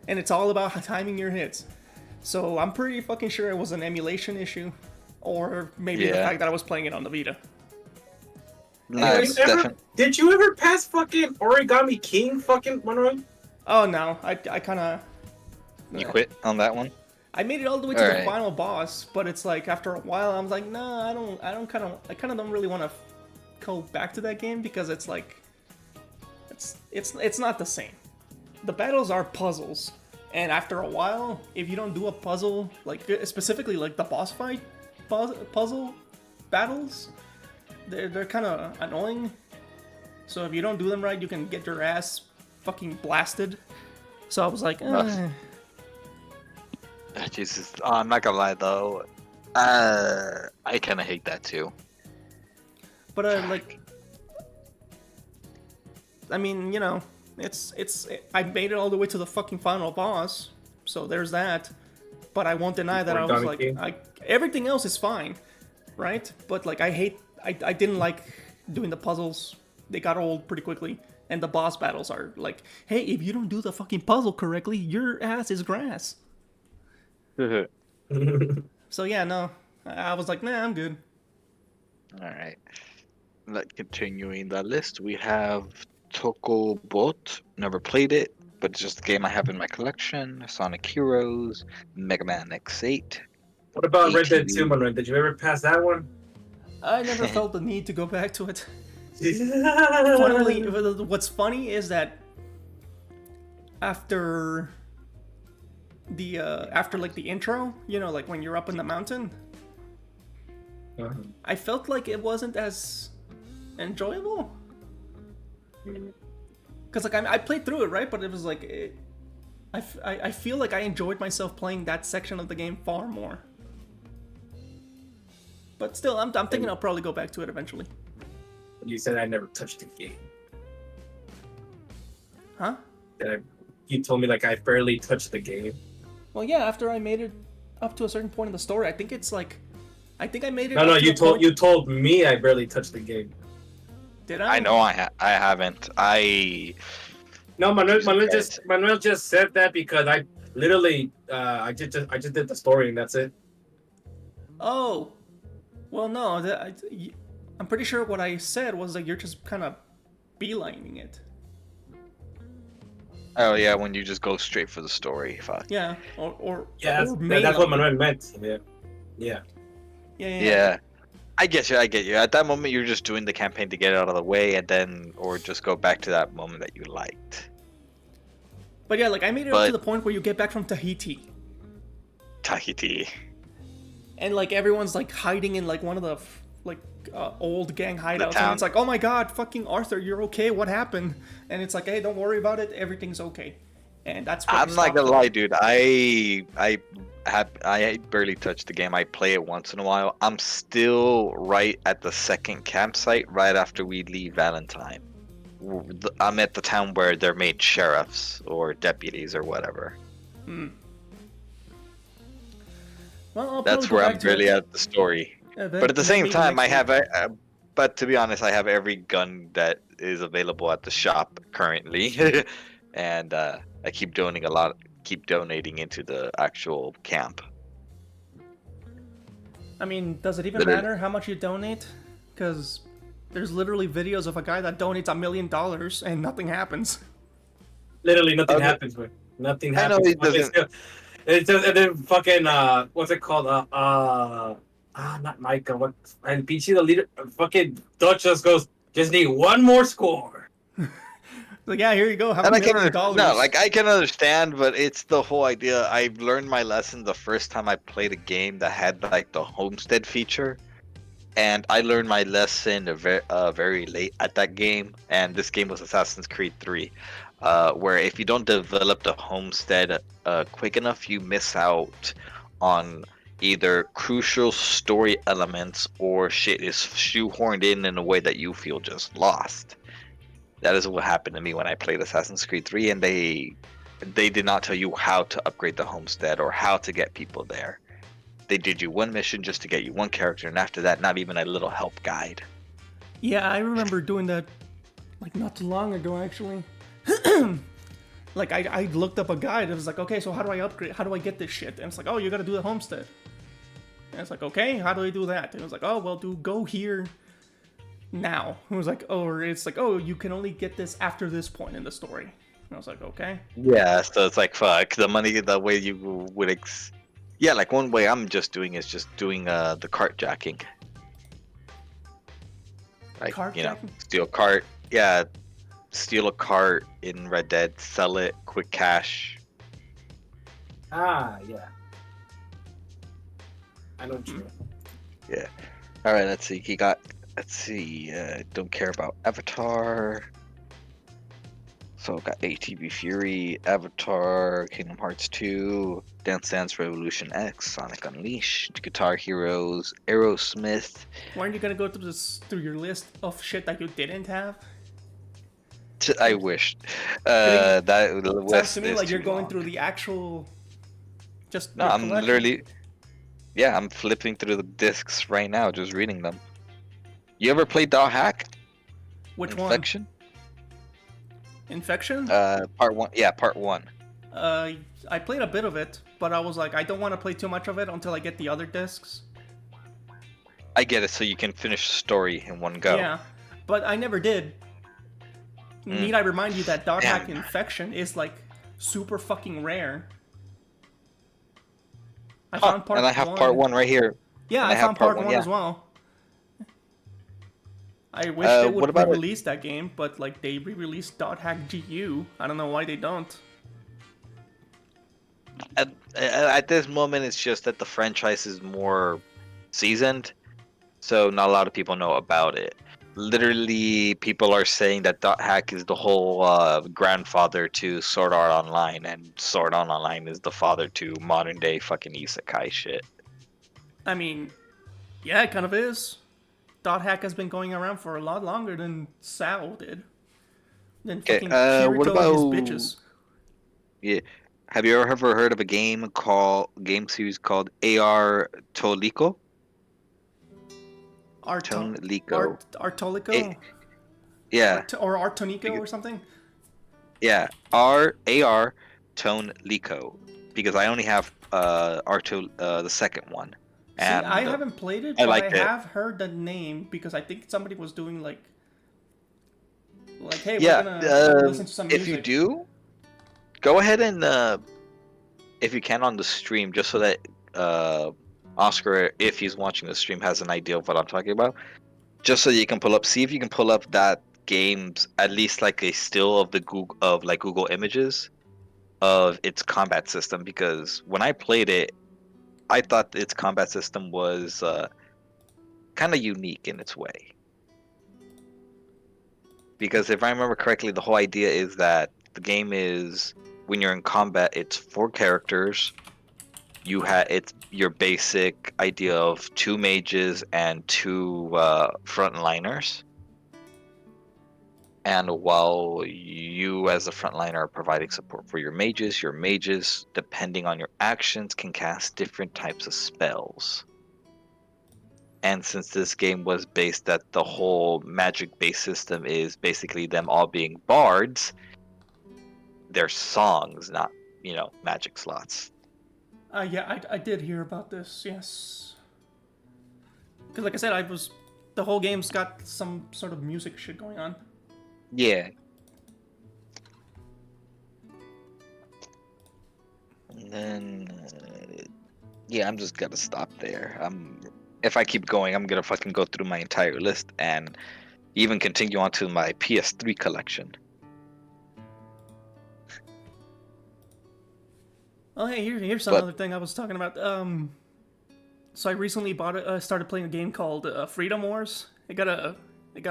and it's all about timing your hits. So I'm pretty fucking sure it was an emulation issue, or maybe the Yeah. fact that I was playing it on the Vita. Nah, Anyways, it's definitely. Did you ever pass fucking Origami King fucking Monroe? Oh no, I kind of. You quit on that one? I made it all the way to the Alright. final boss, but it's like after a while, I was like, no, I kind of don't really want to go back to that game because it's like it's not the same. The battles are puzzles, and after a while, if you don't do a puzzle, like specifically like the boss fight puzzle battles, they're kind of annoying. So if you don't do them right, you can get your ass fucking blasted. So I was like, Jesus, I'm not gonna lie though. I kind of hate that too. But like, I mean, you know, I made it all the way to the fucking final boss, so there's that. But I won't deny that I was like, everything else is fine, right? But like, I didn't like doing the puzzles. They got old pretty quickly, and the boss battles are like, hey, if you don't do the fucking puzzle correctly, your ass is grass. So yeah, no, I was like, nah, I'm good. All right. Continuing the list, we have Tokobot. Never played it, but it's just a game I have in my collection. Sonic Heroes, Mega Man X8. What about Red Dead ATV. 2, Manuel? Did you ever pass that one? I never felt the need to go back to it. Funnily, what's funny is that after like the intro, you know, like when you're up in the mountain, I felt like it wasn't as enjoyable. Cause like I played through it, right? But it was like I feel like I enjoyed myself playing that section of the game far more. But still, I'm thinking I'll probably go back to it eventually. You said I never touched the game. Huh? You told me like I barely touched the game. Well, yeah. After I made it up to a certain point in the story, I think I made it. No, you told me I barely touched the game. Did I? I know I haven't. No, Manuel just said that because I literally I just did the story and that's it. Oh, well, no. I'm pretty sure what I said was that you're just kind of beelining it. Oh yeah, when you just go straight for the story. Fuck. Yeah, or Yeah, or that's what Manuel meant. Yeah. Yeah. I get you. At that moment, you're just doing the campaign to get it out of the way, and then, or just go back to that moment that you liked. But yeah, like I made it up to the point where you get back from Tahiti, and like everyone's like hiding in like one of the old gang hideouts, and it's like, oh my god, fucking Arthur, you're okay? What happened? And it's like, hey, don't worry about it, everything's okay. And that's. I'm not gonna lie, dude. I barely touched the game. I play it once in a while. I'm still right at the second campsite, right after we leave Valentine. I'm at the town where they're made sheriffs or deputies or whatever. Well, that's where I'm really at the story. But at the same time, I have. But to be honest, I have every gun that is available at the shop currently, and I keep donating into the actual camp. I mean, does it even matter how much you donate? Because there's literally videos of a guy that donates $1 million and nothing happens. Literally nothing happens, but nothing happens. I know it doesn't. It's just, and then fucking what's it called? Not Micah. What? And Peachy, the leader, fucking Dutch just goes, just need one more score. Like, yeah, here you go. And I can understand, but it's the whole idea. I learned my lesson the first time I played a game that had like the homestead feature, and I learned my lesson very late at that game. And this game was Assassin's Creed 3, where if you don't develop the homestead quick enough, you miss out on either crucial story elements or shit is shoehorned in a way that you feel just lost. That is what happened to me when I played Assassin's Creed 3, and they did not tell you how to upgrade the homestead or how to get people there. They did you one mission just to get you one character, and after that, not even a little help guide. Yeah, I remember doing that, like, not too long ago, actually. Like, I looked up a guide. It was like, okay, so how do I upgrade? How do I get this shit? And it's like, oh, you gotta do the homestead. And it's like, okay, how do I do that? And it was like, oh, well, go here now. It was like, oh, or it's like, oh, you can only get this after this point in the story. And I was like, okay. Yeah, so it's like, fuck, the money, the way you would yeah, like one way I'm just doing is just doing the cart jacking. Like, Cart jacking? steal cart, yeah, steal a cart in Red Dead, sell it, quick cash. Ah, yeah. I know what you mean. Yeah. All right. Let's see. He got. Let's see. Don't care about Avatar. So got ATV Fury, Avatar, Kingdom Hearts 2, Dance Dance Revolution X, Sonic Unleashed, Guitar Heroes, Aerosmith. Weren't you gonna go through your list of shit that you didn't have? I wish. Kidding. That Sounds list to me is like you're too going long. through the actual, just No, your I'm collection. literally. Yeah, I'm flipping through the discs right now, just reading them. You ever played Dot Hack? Which one? Infection? Infection? Part 1. Yeah, part 1. Uh, I played a bit of it, but I was like, I don't want to play too much of it until I get the other discs. I get it, so you can finish the story in one go. Yeah, but I never did. Need I remind you that Dot Hack Damn. Infection is like super fucking rare. I Oh, found part and I have one. part 1 right here. Yeah, and I I have found part part one, one yeah. as well. I wish they What would about it? re-release that game, but like they re-released Dot Hack GU. I don't know why they don't. At this moment, it's just that the franchise is more seasoned, so not a lot of people know about it. Literally, people are saying that Dot Hack is the whole grandfather to Sword Art Online, and Sword Art Online is the father to modern day fucking isekai shit. I mean, yeah, it kind of is. Dot Hack has been going around for a lot longer than Sao did. Than Okay, fucking what Kirito and his about bitches. yeah? Have you ever heard of a game series called AR Toliko? Tonliko. Artolico? Yeah, Or Artonico or something? yeah, AR Tone Lico, because I only have Arto the second one, See, I and haven't played it, I but I liked it. have heard the name because I think somebody was doing like, hey, we're Yeah, gonna listen to some if you music. do, go ahead and if you can on the stream, just so that Oscar, if he's watching the stream, has an idea of what I'm talking about. Just so you can see if you can pull up that game's at least like a still of the Google Images of its combat system, because when I played it, I thought its combat system was kind of unique in its way. Because if I remember correctly, the whole idea is that the game is when you're in combat, it's 4 characters. It's your basic idea of 2 mages and 2 frontliners. And while you, as a frontliner, are providing support for your mages, depending on your actions, can cast different types of spells. And since this game was based that the whole magic-based system is basically them all being bards, they're songs, not, magic slots. Yeah, I did hear about this, yes. Because like I said, the whole game's got some sort of music shit going on. Yeah. And then, yeah, I'm just gonna stop there. If I keep going, I'm gonna fucking go through my entire list and even continue on to my PS3 collection. Oh, hey, here's another thing I was talking about. So I recently started playing a game called Freedom Wars. It got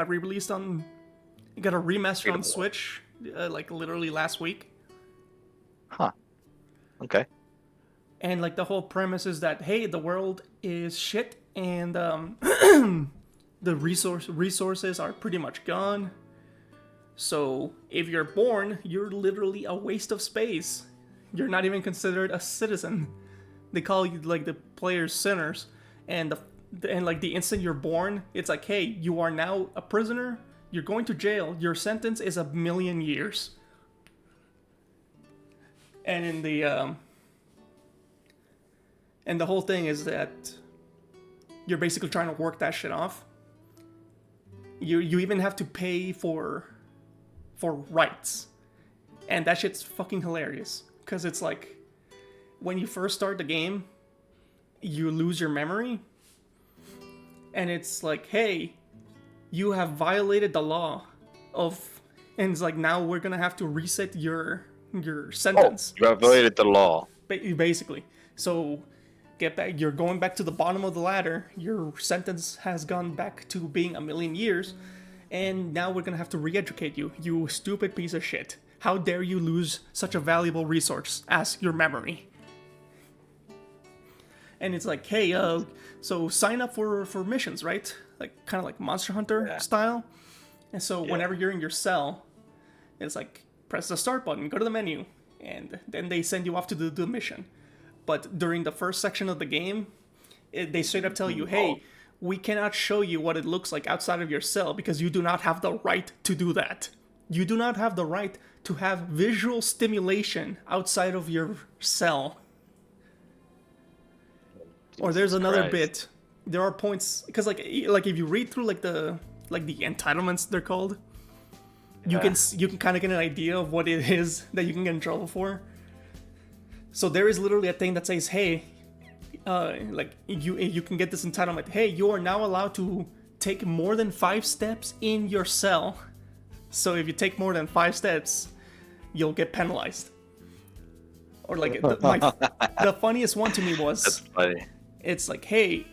re-released it got a remaster Freedom on Wars. Switch, like literally last week. Huh. Okay. And like the whole premise is that hey, the world is shit, and the resources are pretty much gone. So if you're born, you're literally a waste of space. You're not even considered a citizen. They call you like the players sinners, and like the instant you're born, it's like, hey, you are now a prisoner. You're going to jail. Your sentence is 1,000,000 years. And in the and the whole thing is that you're basically trying to work that shit off. You even have to pay for rights, and that shit's fucking hilarious. Because it's like, when you first start the game, you lose your memory. And it's like, hey, you have violated the law of and it's like now we're gonna have to reset your Oh, sentence. you violated the law. Basically. So get back. You're going back to the bottom of the ladder. Your sentence has gone back to being 1,000,000 years, and now we're gonna have to re-educate you. You stupid piece of shit. How dare you lose such a valuable resource as your memory? And it's like, hey, so sign up for missions, right? Like kind of like Monster Hunter style. And so whenever you're in your cell, it's like press the start button, go to the menu, and then they send you off to do the mission. But during the first section of the game, they straight up tell you, hey, we cannot show you what it looks like outside of your cell because you do not have the right to do that. You do not have the right to have visual stimulation outside of your cell. Or there's another Christ. bit. There are points because like if you read through like the entitlements they're called, you can kind of get an idea of what it is that you can get in trouble for. So there is literally a thing that says, hey, like you can get this entitlement. Hey, you are now allowed to take more than 5 steps in your cell. So if you take more than 5 steps, you'll get penalized. Or like the funniest one to me was, That's funny. it's like, hey,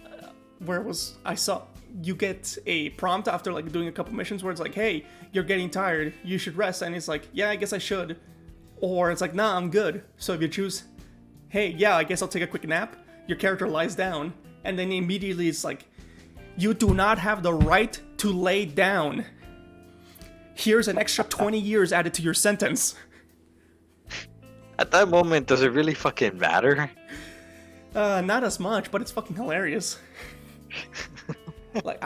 I saw you get a prompt after like doing a couple missions where it's like, hey, you're getting tired, you should rest, and it's like, yeah, I guess I should. Or it's like, nah, I'm good. So if you choose, hey, yeah, I guess I'll take a quick nap, your character lies down, and then immediately it's like, you do not have the right to lay down. Here's an extra 20 years added to your sentence. At that moment, does it really fucking matter? Not as much, but it's fucking hilarious. Like,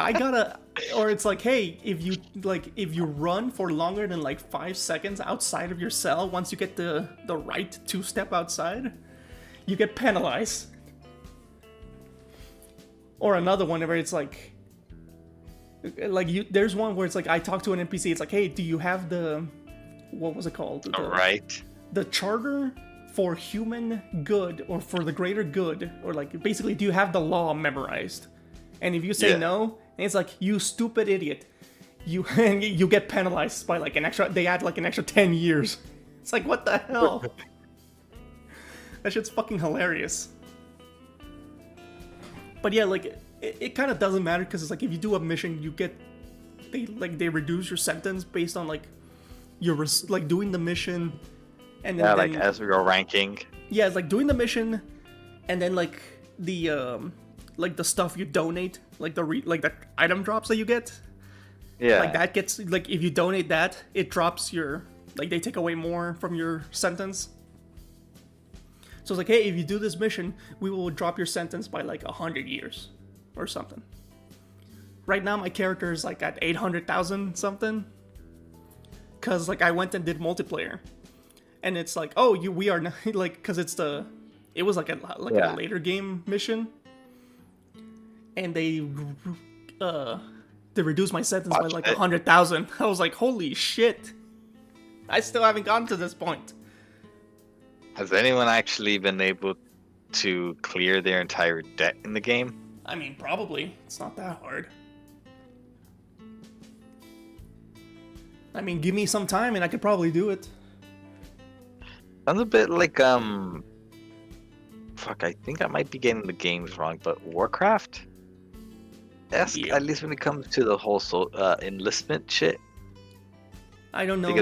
or it's like, hey, if you run for longer than like 5 seconds outside of your cell, once you get the right to step outside, you get penalized. Or another one where it's like there's one where it's like I talk to an NPC, it's like, hey, do you have what was it called? Alright. The charter for human good or for the greater good, or like basically, do you have the law memorized? And if you say no, it's like, you stupid idiot, you get penalized by like they add like an extra 10 years. It's like, what the hell? That shit's fucking hilarious. But yeah, like it kind of doesn't matter because it's like if you do a mission, they reduce your sentence based on like your like doing the mission. And then, like as we go ranking. Yeah, it's like doing the mission, and then like the stuff you donate, like the item drops that you get. Yeah. Like that gets like if you donate that, it drops your they take away more from your sentence. So it's like, hey, if you do this mission, we will drop your sentence by like 100 years, or something. Right now, my character is like at 800,000 something, cause like I went and did multiplayer. And it's like, oh, we are like, because it was like a later game mission, and they reduced my sentence by like 100,000. I was like, holy shit! I still haven't gotten to this point. Has anyone actually been able to clear their entire debt in the game? I mean, probably. It's not that hard. I mean, give me some time and I could probably do it. Sounds a bit like fuck, I think I might be getting the games wrong, but Warcraft? Yes, Yeah. at least when it comes to the whole enlistment shit. I don't know.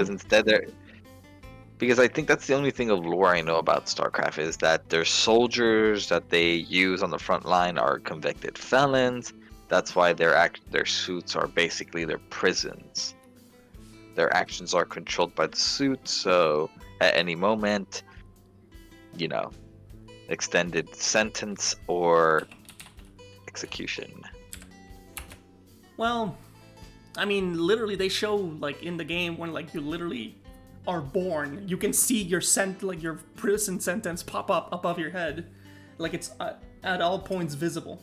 Because I think that's the only thing of lore I know about StarCraft is that their soldiers that they use on the front line are convicted felons. That's why their suits are basically their prisons. Their actions are controlled by the suit, so at any moment, extended sentence or execution. Well, I mean, literally, they show like in the game when like you literally are born, you can see your your prison sentence pop up above your head, like it's at all points visible.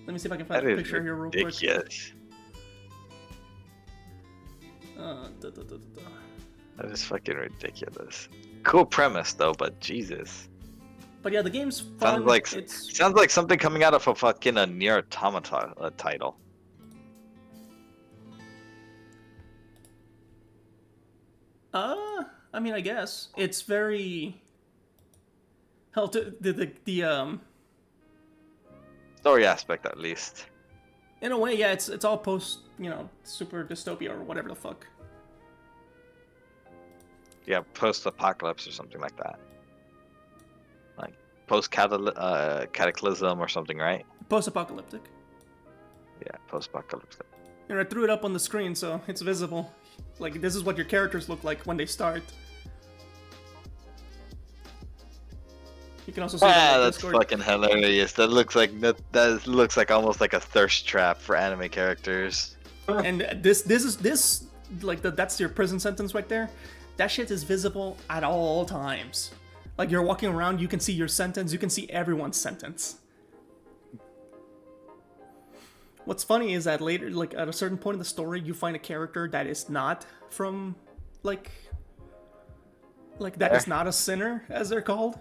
Let me see if I can find a picture here real quick. Ridiculous. That is fucking ridiculous. Cool premise though, but Jesus. But yeah, the game's fun. Sounds like something coming out of a fucking Nier Automata title. I mean, I guess it's very. Hell, the Story aspect, at least. in a way, yeah, it's all post, super dystopia or whatever the fuck. Yeah, post-apocalypse or something like that. Like post-cataclysm or something, right? Post-apocalyptic. Yeah, post-apocalyptic. And I threw it up on the screen so it's visible. Like, this is what your characters look like when they start. You can also see that on That's Discord. fucking hilarious. That looks like almost like a thirst trap for anime characters. And this like that's your prison sentence right there. That shit is visible at all times. Like, you're walking around, you can see your sentence, you can see everyone's sentence. What's funny is that later, like at a certain point in the story, you find a character that is not from, like that is not a sinner, as they're called,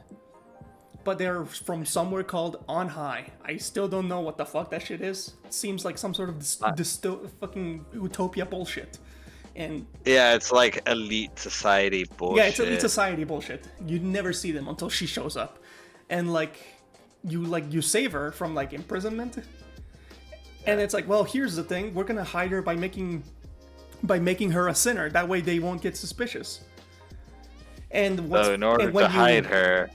but they're from somewhere called On High. I still don't know what the fuck that shit is. It seems like some sort of fucking utopia bullshit. And yeah, it's like elite society bullshit. yeah, it's elite society bullshit. You never see them until she shows up, and you save her from like imprisonment. And it's like, well, here's the thing: we're gonna hide her by making her a sinner. That way, they won't get suspicious. And so in order to hide her,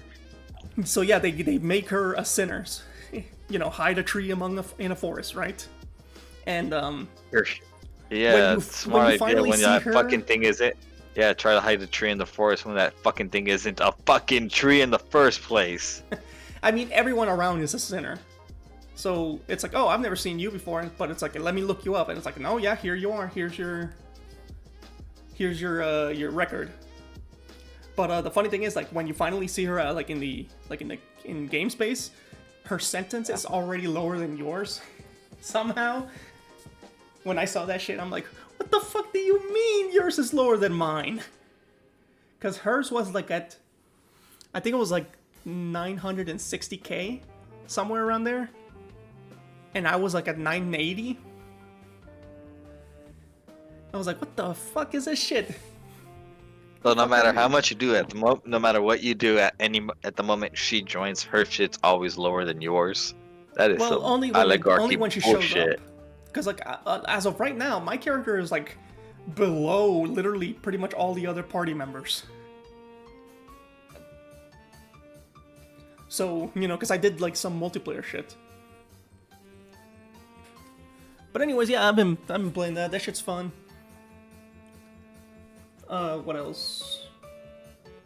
so yeah, they make her a sinner. Hide a tree in a forest, right? And yeah, when smart you idea. When see that her, fucking thing isn't. Yeah, try to hide the tree in the forest when that fucking thing isn't a fucking tree in the first place. I mean, everyone around is a sinner. So it's like, oh, I've never seen you before, but it's like, let me look you up, and it's like, no, yeah, here you are. Here's your record. But the funny thing is, like, when you finally see her, in game space, her sentence is already lower than yours. Somehow, when I saw that shit, I'm like, what the fuck do you mean yours is lower than mine? Because hers was like I think it was like 960k, somewhere around there. And I was like at 980. I was like, what the fuck is this shit? So no matter how much you do no matter what you do at the moment she joins, her shit's always lower than yours. That is some only when she shows up. Because like as of right now, my character is like below literally pretty much all the other party members. So because I did like some multiplayer shit. But anyways, yeah, I've been playing that. That shit's fun. What else?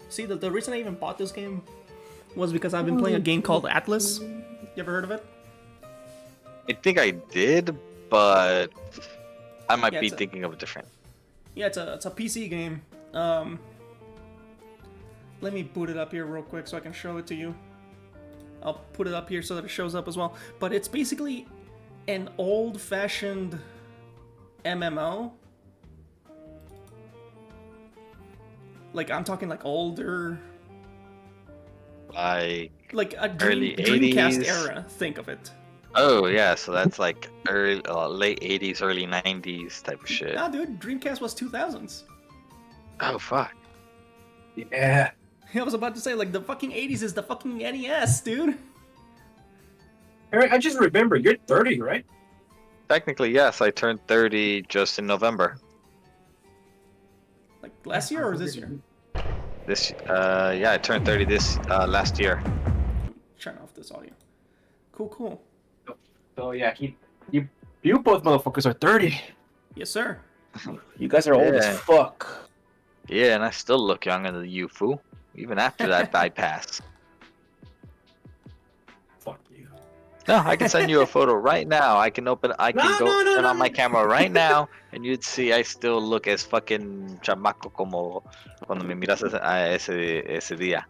See, the reason I even bought this game was because I've been playing a game called Atlas. You ever heard of it? I think I did, but I might be thinking of a different. Yeah, it's a PC game. Let me boot it up here real quick so I can show it to you. I'll put it up here so that it shows up as well. But it's basically an old-fashioned MMO. Like, I'm talking like older, like a Dreamcast era. Think of it. Oh yeah, so that's like early, late '80s, early '90s type of shit. Nah, dude, Dreamcast was 2000s. Oh fuck. Yeah. I was about to say, like, the fucking 80s is the fucking NES, dude. Eric, I just remember you're 30, right? Technically, yes. I turned 30 just in November. Like last year or this year? Yeah, I turned 30 this last year. Turn off this audio. Cool. So yeah, you both motherfuckers are 30. Yes, sir. You guys are old as fuck. Yeah, and I still look younger than you, fool. Even after that bypass. Fuck you. No, I can send you a photo right now. I can turn on my camera right now, and you'd see I still look as fucking chamaco como cuando me miras a ese día.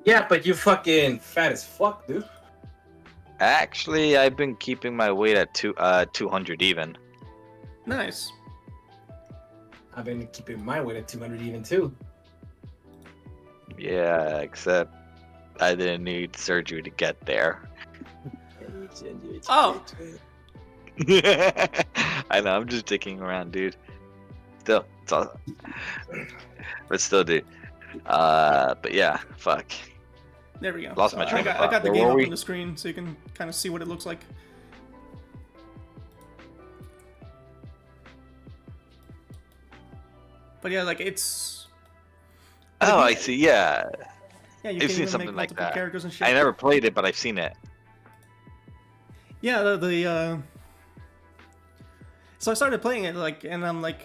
Yeah, but you fucking fat as fuck, dude. Actually, I've been keeping my weight at 200 even. Nice. I've been keeping my weight at 200 even too. Yeah, except I didn't need surgery to get there. Oh. I know, I'm just dicking around, dude. Still, It's all, but still, dude. But yeah, fuck. There we go. Lost So my train of I thought. got the Where game were up we? on the screen so you can kind of see what it looks like. But yeah, like it's. but Oh, if I you- see. Yeah, Yeah, you I've can seen even something make like multiple that. characters and shit. I never played it, but I've seen it. Yeah, so I started playing it like, and I'm like,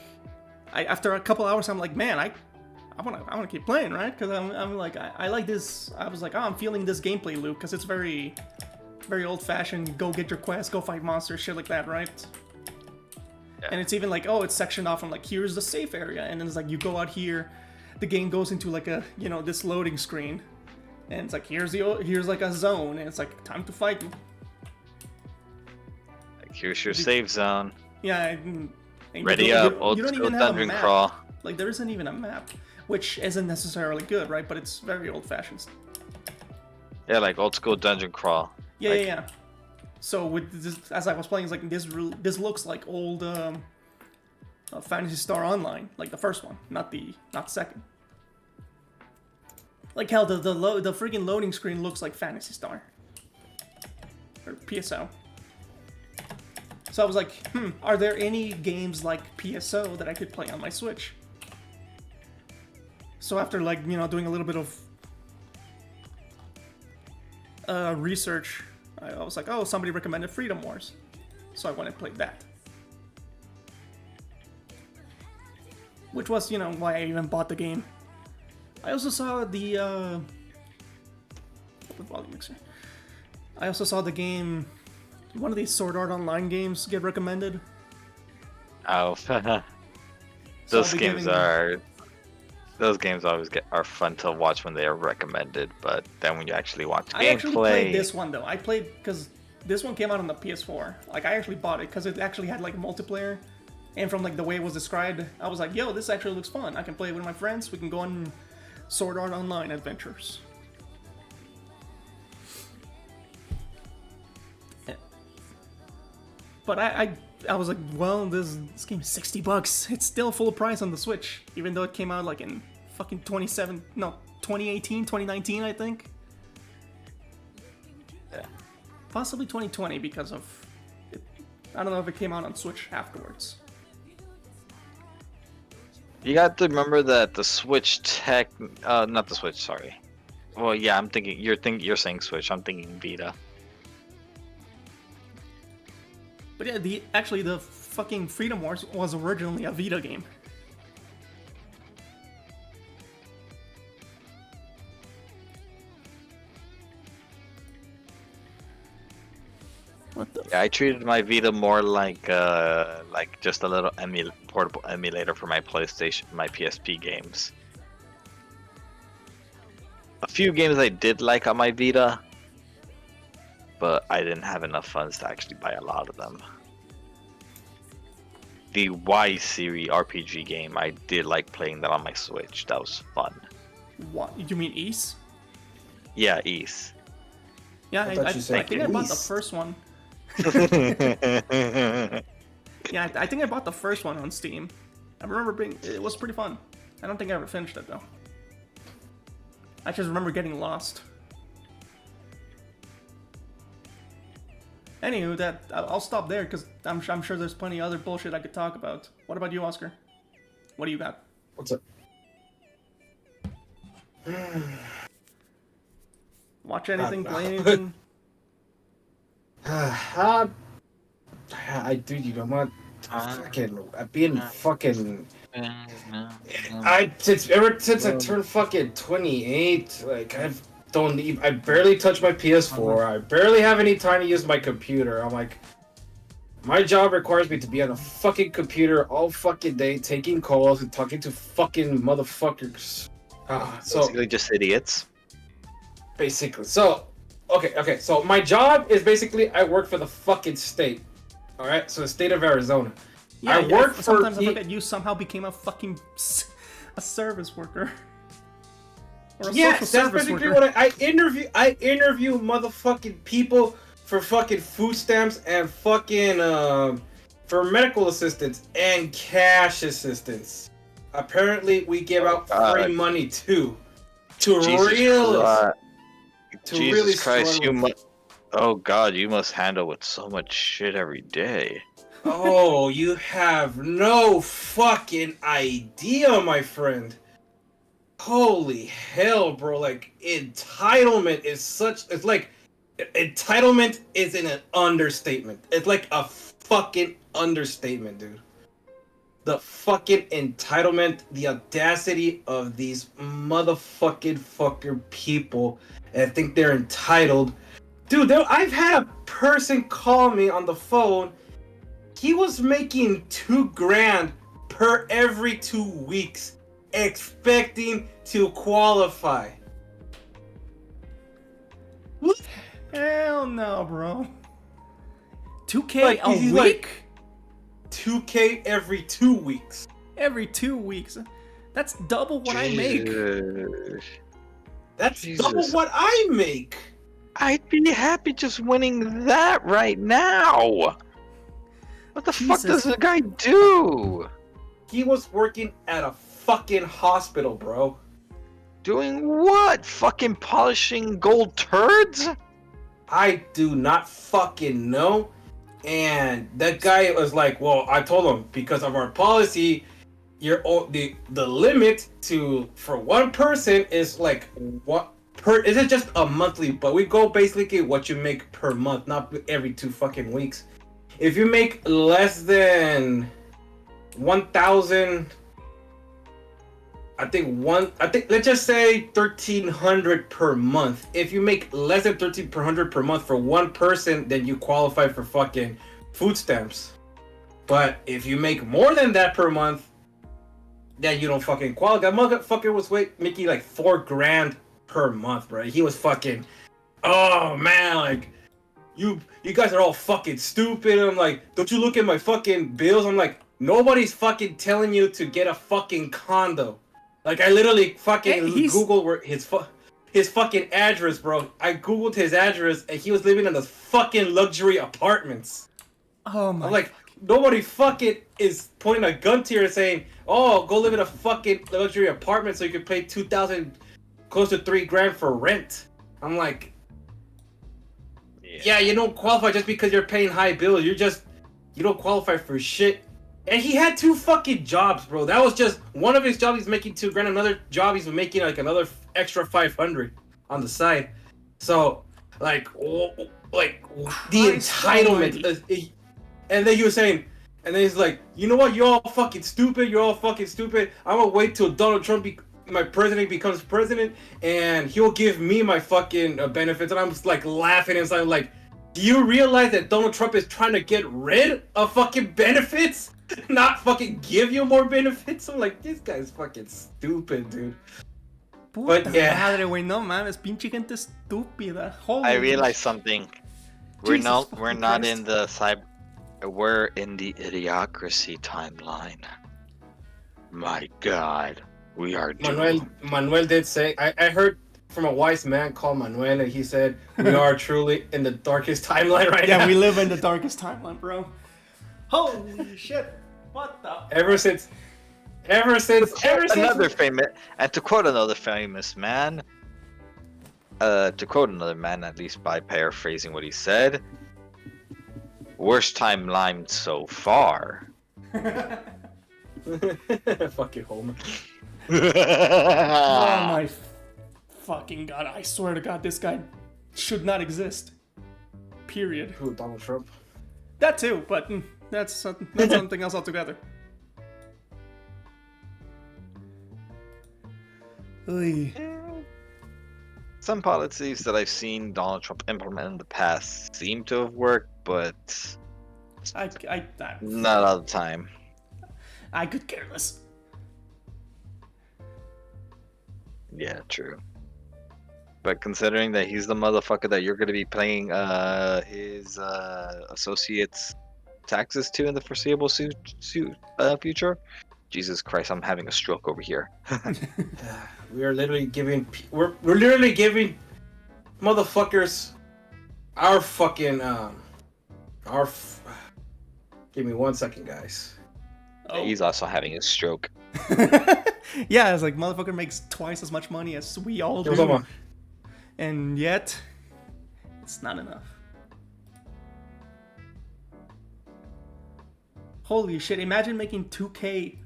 after a couple hours, I'm like, man, I wanna keep playing, right? Because I'm like, I like this. I was like, oh, I'm feeling this gameplay loop because it's very, very old-fashioned. Go get your quest, go fight monsters, shit like that, right? Yeah. And it's even like, oh, it's sectioned off from like, here's the safe area, and then it's like you go out here, the game goes into like a, this loading screen, and it's like here's like a zone, and it's like time to fight. Like, here's your save zone. Yeah, and Ready you up. don't- Old you don't school even have a dungeon map. crawl. Like there isn't even a map, which isn't necessarily good, right? But it's very old-fashioned. Yeah, like old school dungeon crawl. Yeah, Like- yeah, yeah. So with this, as I was playing, it's like this looks like old Phantasy Star Online, like the first one, not the second. Like hell, the freaking loading screen looks like Phantasy Star or PSO. So I was like, are there any games like PSO that I could play on my Switch? So after like, doing a little bit of research, I was like, oh, somebody recommended Freedom Wars. So I went and played that. Which was, why I even bought the game. I also saw the volume mixer. I also saw the game, one of these Sword Art Online games get recommended. Oh, So those I'll be games giving- those games always are fun to watch when they are recommended, but then when you actually watch I actually gameplay, played this one though. I played because this one came out on the PS4. Like I actually bought it because it actually had like multiplayer, and from like the way it was described, I was like, "Yo, this actually looks fun. I can play it with my friends. We can go on Sword Art Online adventures." But I was like, well, this game's $60. It's still full price on the Switch, even though it came out like in fucking 2018, 2019, I think. Yeah. Possibly 2020 because of it. I don't know if it came out on Switch afterwards. you got to remember that the Switch not the Switch, sorry. Well, yeah, I'm thinking you're saying Switch. I'm thinking Vita. But yeah, the fucking Freedom Wars was originally a Vita game. What the? Yeah, I treated my Vita more like just a little portable emulator for my PlayStation, my PSP games. A few games I did like on my Vita, but I didn't have enough funds to actually buy a lot of them. The Y series RPG game, I did like playing that on my Switch. That was fun. What? You mean East? Yeah, East. Yeah, I thought I you said think I bought the East. first one. Yeah, I think I bought the first one on Steam. I remember it was pretty fun. I don't think I ever finished it though. I just remember getting lost. Anywho, I'll stop there because I'm sure there's plenty of other bullshit I could talk about. What about you, Oscar? What do you got? What's up? Watch anything? no. Play anything? I do. You know what? Fucking, I've been fucking. Ever since I turned fucking 28, like I barely touch my PS4. I barely have any time to use my computer. I'm like, my job requires me to be on a fucking computer all fucking day, taking calls and talking to fucking motherfuckers. So Basically, just idiots. basically, so okay. So my job is basically I work for the fucking state. All right, so the state of Arizona. Yeah, I work for sometimes I the- forget you somehow became a fucking a service worker. Or a Yes, social that's service basically worker. what I interview motherfucking people for fucking food stamps and fucking for medical assistance and cash assistance. Apparently, we give out God. free money too. To Jesus really, Christ. to Jesus really Christ, struggle. you must. Oh God, you must handle with so much shit every day. Oh, you have no fucking idea, my friend. Holy hell, bro. Like, entitlement is such. It's like. Entitlement is an understatement. It's like a fucking understatement, dude. The fucking entitlement, the audacity of these motherfucking fucker people that think they're entitled. Dude, I've had a person call me on the phone. He was making $2,000 per every 2 weeks, expecting to qualify. What? Hell no, bro. 2K Like, a he's week? like- 2K every 2 weeks. Every 2 weeks. That's double what I make. Jesus. That's Jesus. double what I make. I'd be happy just winning that right now. What the fuck Jesus. does the guy do? He was working at a fucking hospital, bro. Doing what? Fucking polishing gold turds? I do not fucking know. And that guy was like, "Well, I told him because of our policy, the limit for one person is like what per? Is it just a monthly? But we go basically what you make per month, not every 2 fucking weeks. If you make less than 1,000, I think let's just say 1,300 per month. If you make less than 1,300 per month for one person, then you qualify for fucking food stamps. But if you make more than that per month, then you don't fucking qualify. That motherfucker was making like $4,000 per month, bro. He was fucking, oh man, like you guys are all fucking stupid. I'm like, don't you look at my fucking bills? I'm like, nobody's fucking telling you to get a fucking condo. Like, I literally fucking Googled where his fucking address, bro. I Googled his address, and he was living in the fucking luxury apartments. Oh my. I'm like, nobody fucking is pointing a gun to you and saying, oh, go live in a fucking luxury apartment so you can pay 2,000, close to $3,000 for rent. I'm like, yeah, you don't qualify just because you're paying high bills. You don't qualify for shit. And he had 2 fucking jobs, bro. That was just one of his jobs. He's making $2,000. Another job, he's making like another extra 500 on the side. So, like the entitlement. And then he was saying, and then he's like, you know what? You're all fucking stupid. You're all fucking stupid. I'm gonna wait till Donald Trump, my president, becomes president, and he'll give me my fucking benefits. And I'm just like laughing inside, like, do you realize that Donald Trump is trying to get rid of fucking benefits? Not fucking give you more benefits? I'm like, this guy's fucking stupid, dude. Puta But yeah. madre, güey, no mames, pinche gente estúpida. Holy I realized something. We're Jesus not fucking in Christ. the cyber. We're in the idiocracy timeline. My God, we are doomed. Manuel did say, I heard from a wise man called Manuel, and he said, we are truly in the darkest timeline right now. Yeah, we live in the darkest timeline, bro. Holy shit. What the? Ever since Another famous, and to quote another famous man, at least by paraphrasing what he said, worst timeline so far. fucking Homer. Oh my fucking god, I swear to god, this guy should not exist. Period. Who, Donald Trump? That too, but that's something else altogether. Oy. Some policies that I've seen Donald Trump implement in the past seem to have worked, but not all the time. I could care less. Yeah, true. But considering that he's the motherfucker that you're going to be paying his associates taxes to in the foreseeable future, Jesus Christ, I'm having a stroke over here. We're literally giving motherfuckers our fucking give me 1 second, guys. Oh. He's also having a stroke. Yeah, it's like motherfucker makes twice as much money as we all What's do, up, man? and yet it's not enough. Holy shit! Imagine making 2K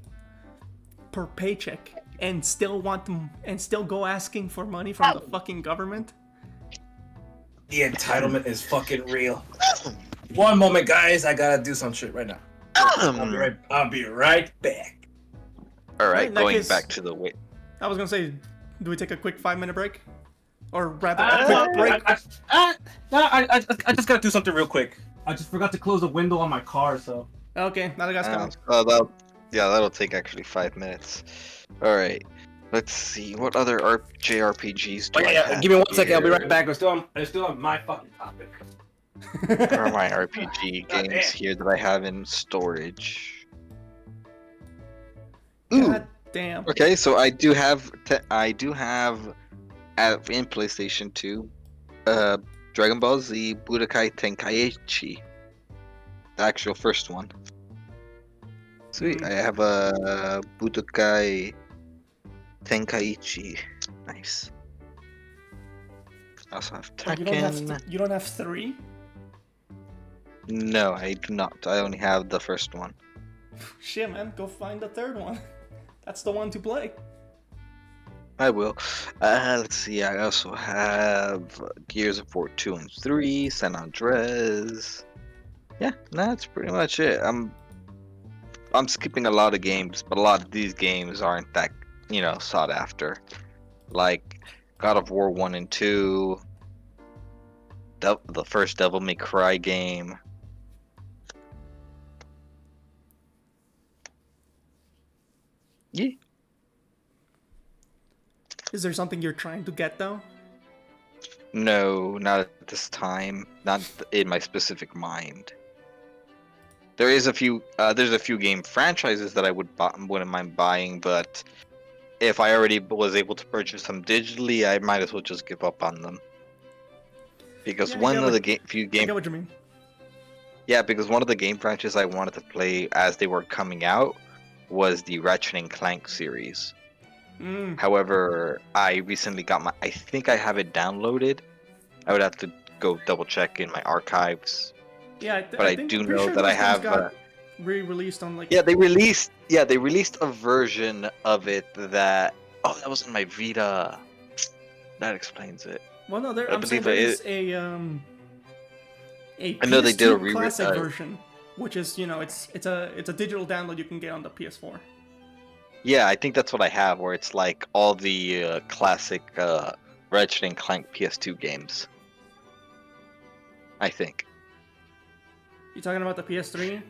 per paycheck and still want them and still go asking for money from the fucking government. The entitlement is fucking real. One moment, guys. I gotta do some shit right now. I'll be right back. All In right, that going case- back to the way. I was gonna say, do we take a quick 5-minute break, or rather a quick break? I just gotta do something real quick. I just forgot to close the window on my car, so. Okay, now the guy's coming. That'll take actually 5 minutes. All right, let's see what other JRPGs do I have Give me 1 second. I'll be here? right back. I'm still on my fucking topic. What are my RPG God games damn. here that I have in storage? Ooh. God damn. Okay, so I do have in PlayStation 2, Dragon Ball Z Budokai Tenkaichi, the actual first one. Sweet, I have a Budokai Tenkaichi. Nice. I also have Oh, you don't have Tekken. you don't have 3? No, I do not. I only have the first one. Shit, man, go find the third one. That's the one to play. I will. Let's see. I also have Gears of War 2 and 3, San Andreas. Yeah, that's pretty much it. I'm skipping a lot of games, but a lot of these games aren't that, sought after. Like God of War 1 and 2, the first Devil May Cry game. Yeah. Is there something you're trying to get though? No, not at this time. Not in my specific mind. There's a few game franchises that I wouldn't mind buying, but if I already was able to purchase them digitally, I might as well just give up on them. Because Yeah, I one get of the what- few I game, get what you mean. yeah, because one of the game franchises I wanted to play as they were coming out was the Ratchet and Clank series. However, I recently I think I have it downloaded. I would have to go double check in my archives. Yeah, But I think, do I'm pretty know sure that I those games have, got re-released on like. Yeah, they released a version of it that that was in my Vita. That explains it. Well, no, I I'm saying believe there it- is a I know they did a PS2 re- classic version, which is it's a digital download you can get on the PS4. Yeah, I think that's what I have, where it's like all the classic Ratchet and Clank PS2 games. I think You talking about the PS3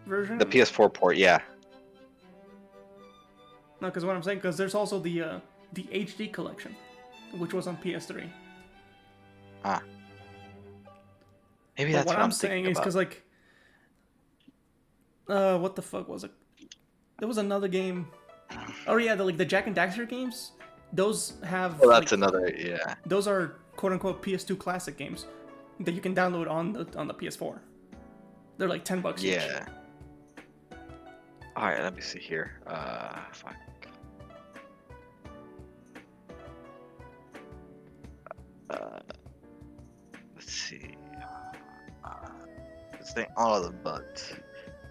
version? the PS4 port. Yeah. No, because what I'm saying, because there's also the HD collection, which was on PS3. Maybe But that's what I'm thinking saying is about. because like, what the fuck was it? There was another game. Oh yeah, the Jack and Daxter games. Those have. Well, that's like, another. Yeah. Those are quote unquote PS2 classic games that you can download on the PS4. They're like $10 each. Yeah. All right, let me see here. Fuck. Let's see. This thing, all the but.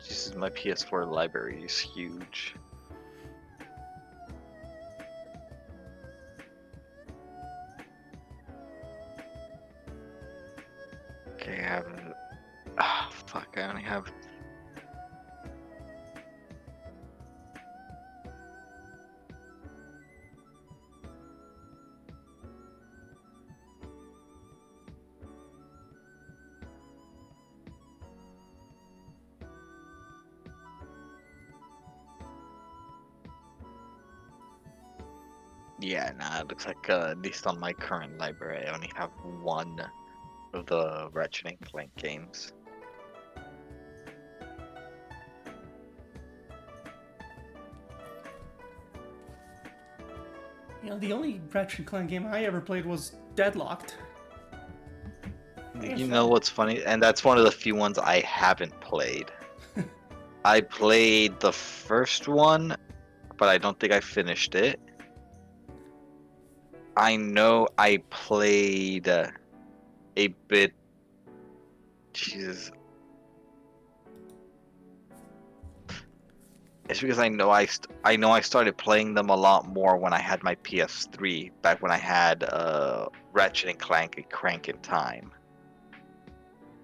Jesus, my PS4 library is huge. Okay, I have. Fuck! I only have. Yeah, nah, it looks like at least on my current library, I only have one of the Ratchet and Clank games. You know, the only Ratchet and Clank game I ever played was Deadlocked. You know what's funny? And that's one of the few ones I haven't played. I played the first one, but I don't think I finished it. I know I played a bit. Jesus. It's because I know I started playing them a lot more when I had my PS3, back when I had Ratchet and Clank and Crank in Time.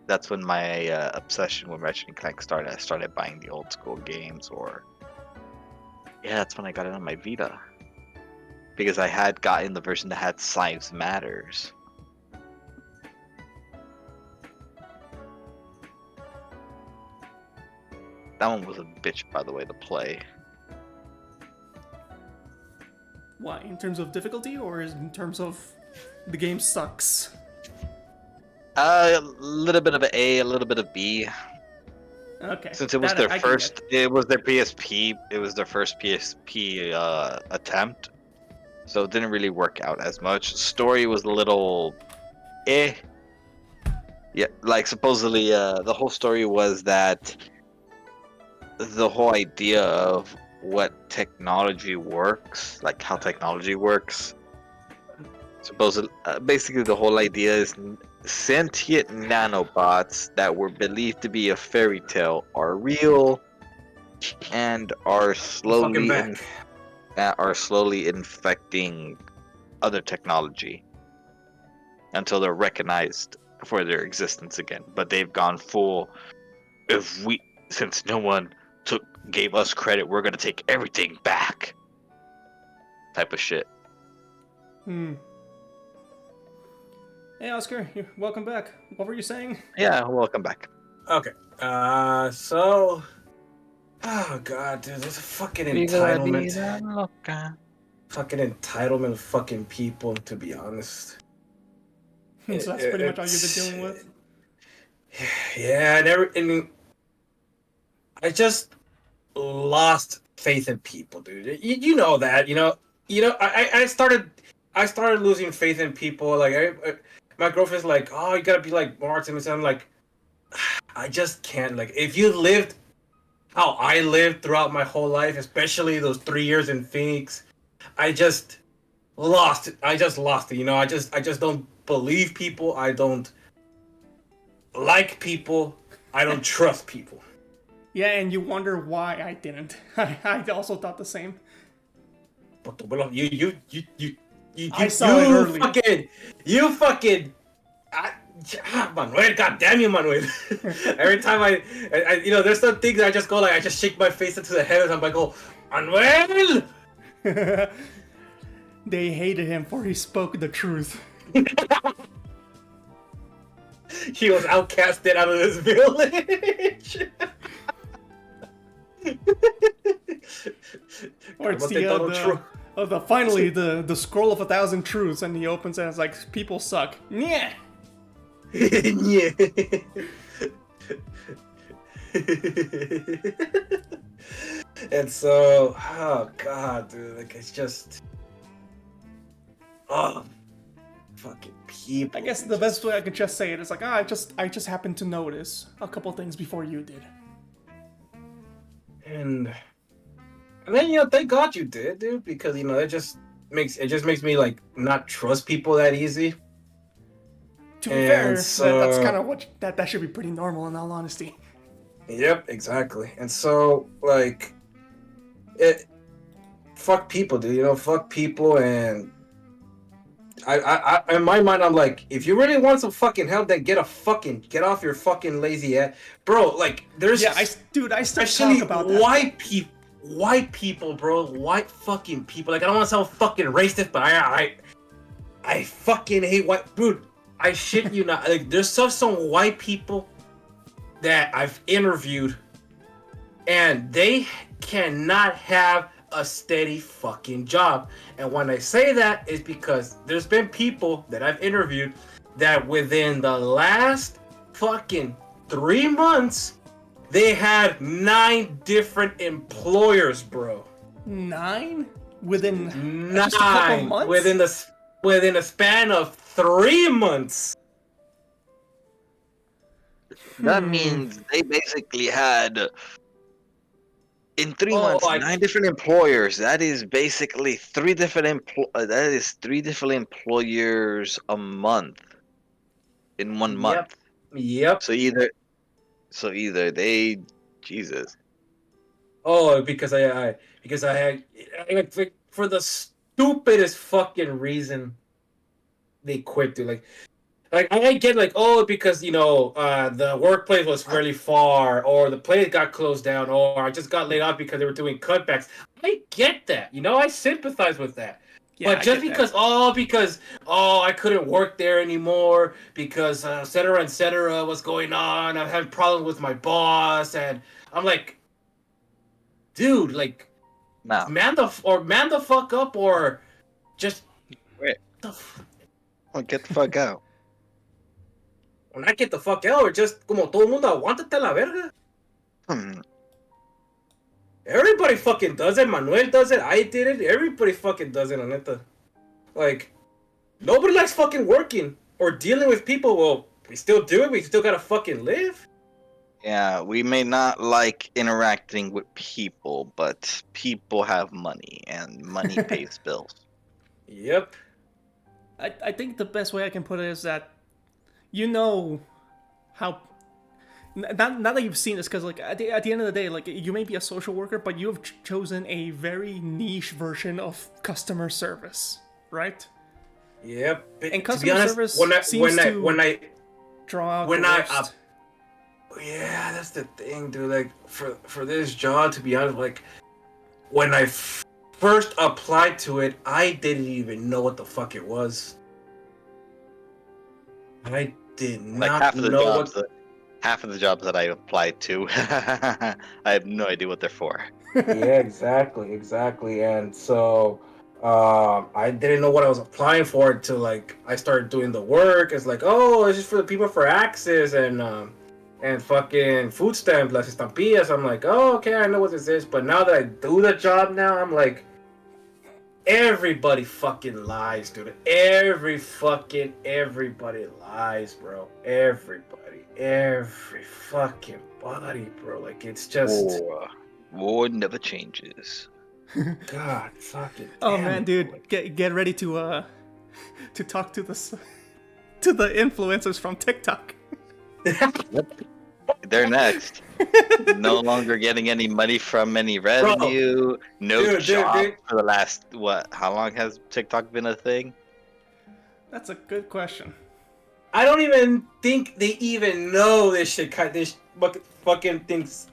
That's when my obsession with Ratchet and Clank started. I started buying the old school games, or yeah, that's when I got it on my Vita. Because I had gotten the version that had Size Matters. That one was a bitch, by the way, to play. Why? In terms of difficulty, or in terms of the game sucks? A little bit of an A, a little bit of B. Okay. Since it was that their I can first, get. it was their PSP. It was their first PSP attempt, so it didn't really work out as much. Story was a little, eh. Yeah, like supposedly, the whole story was that the whole idea of what technology works, like how technology works. Supposedly, basically, the whole idea is sentient nanobots that were believed to be a fairy tale are real and I'm fucking back. are slowly infecting other technology until they're recognized for their existence again. But they've gone full. If we, since no one gave us credit, we're gonna take everything back. Type of shit. Hmm. Hey, Oscar, welcome back. What were you saying? Yeah, welcome back. Okay. So. Oh god, dude, there's a fucking entitlement. Fucking entitlement of fucking people, to be honest. So that's pretty much all you've been It's- dealing with? Yeah, and I just lost faith in people, dude. You know that, I started losing faith in people. Like my girlfriend's like, oh, you gotta be like Martin, and I'm like, I just can't. Like, if you lived how I lived throughout my whole life, especially those 3 years in Phoenix, I just lost it. I just lost it. I just don't believe people. I don't like people. I don't trust people. Yeah, and you wonder why I didn't. I also thought the same. But you I saw it early. You fucking Manuel, goddamn you, Manuel. Every time there's some things I just go like, I just shake my face into the heavens. I'm like, oh, Manuel. They hated him for he spoke the truth. He was outcasted out of this village. Or it's But they don't finally the scroll of 1,000 truths, and he opens it and it's like, people suck. Yeah. Yeah. And so, oh god, dude, like it's just, oh, fucking people. I guess the best way I could just say it is like, I just happened to notice a couple things before you did. And then thank God you did, dude, because it just makes me like not trust people that easy. To be fair, so, that's kind of what that should be pretty normal in all honesty. Yep, exactly. And so like, fuck people, dude. Fuck people, and I in my mind I'm like, if you really want some fucking help, then get off your fucking lazy ass, bro. Like there's I still especially talk about that. white people, bro. White fucking people. Like I don't want to sound fucking racist, but I fucking hate white dude. I shit you not. Like there's some white people that I've interviewed, and they cannot have a steady fucking job. And when I say that, is because there's been people that I've interviewed that within the last fucking 3 months, they had 9 different employers, bro. 9 within 9 just a couple months? within a span of 3 months. That means they basically had In 3 months, I 9 different employers. That is basically that is 3 different employers a month in one yep, month. yep. So either they, Jesus. Oh, because I had like, for the stupidest fucking reason they quit, dude. Like I get like, oh, because the workplace was really far, or the place got closed down, or I just got laid off because they were doing cutbacks. I get that, I sympathize with that. Yeah, But I just get that. because I couldn't work there anymore because et cetera, what's going on? I'm having problems with my boss, and I'm like, dude, like, Now, man the fuck up, or just wait, the get the fuck out. when I get the fuck out, or just como todo el mundo aguántate la verga. Hmm. Everybody fucking does it. Manuel does it. I did it. Everybody fucking does it, la neta. Like, nobody likes fucking working or dealing with people. Well, we still do it. We still gotta fucking live. Yeah, we may not like interacting with people, but people have money, and money pays bills. Yep. I think the best way I can put it is that you know how not that you've seen this, because like at the end of the day, like you may be a social worker, but you have chosen a very niche version of customer service, right? Yep. And To be customer honest, service when I seems to when I draw out when the I worst. yeah, that's the thing, dude. Like for this job, to be honest, like when I first applied to it, I didn't even know what the fuck it was. I did Like not know what. half of the jobs that I applied to, I have no idea what they're for. Yeah, exactly. And so I didn't know what I was applying for until like I started doing the work. It's like, oh, it's just for the people for access and fucking food stamps, las estampillas. I'm like, oh, okay, I know what this is. But now that I do the job now, I'm like, everybody fucking lies, dude. Everybody lies, bro. Every fucking body, bro. Like, it's just War never changes. God fucking Oh damn man, it, dude, like, get ready to talk to to the influencers from TikTok. They're next. No longer getting any money from any revenue. No job dude. for the last what? How long has TikTok been a thing? That's a good question. I don't even think they even know this shit. This fucking things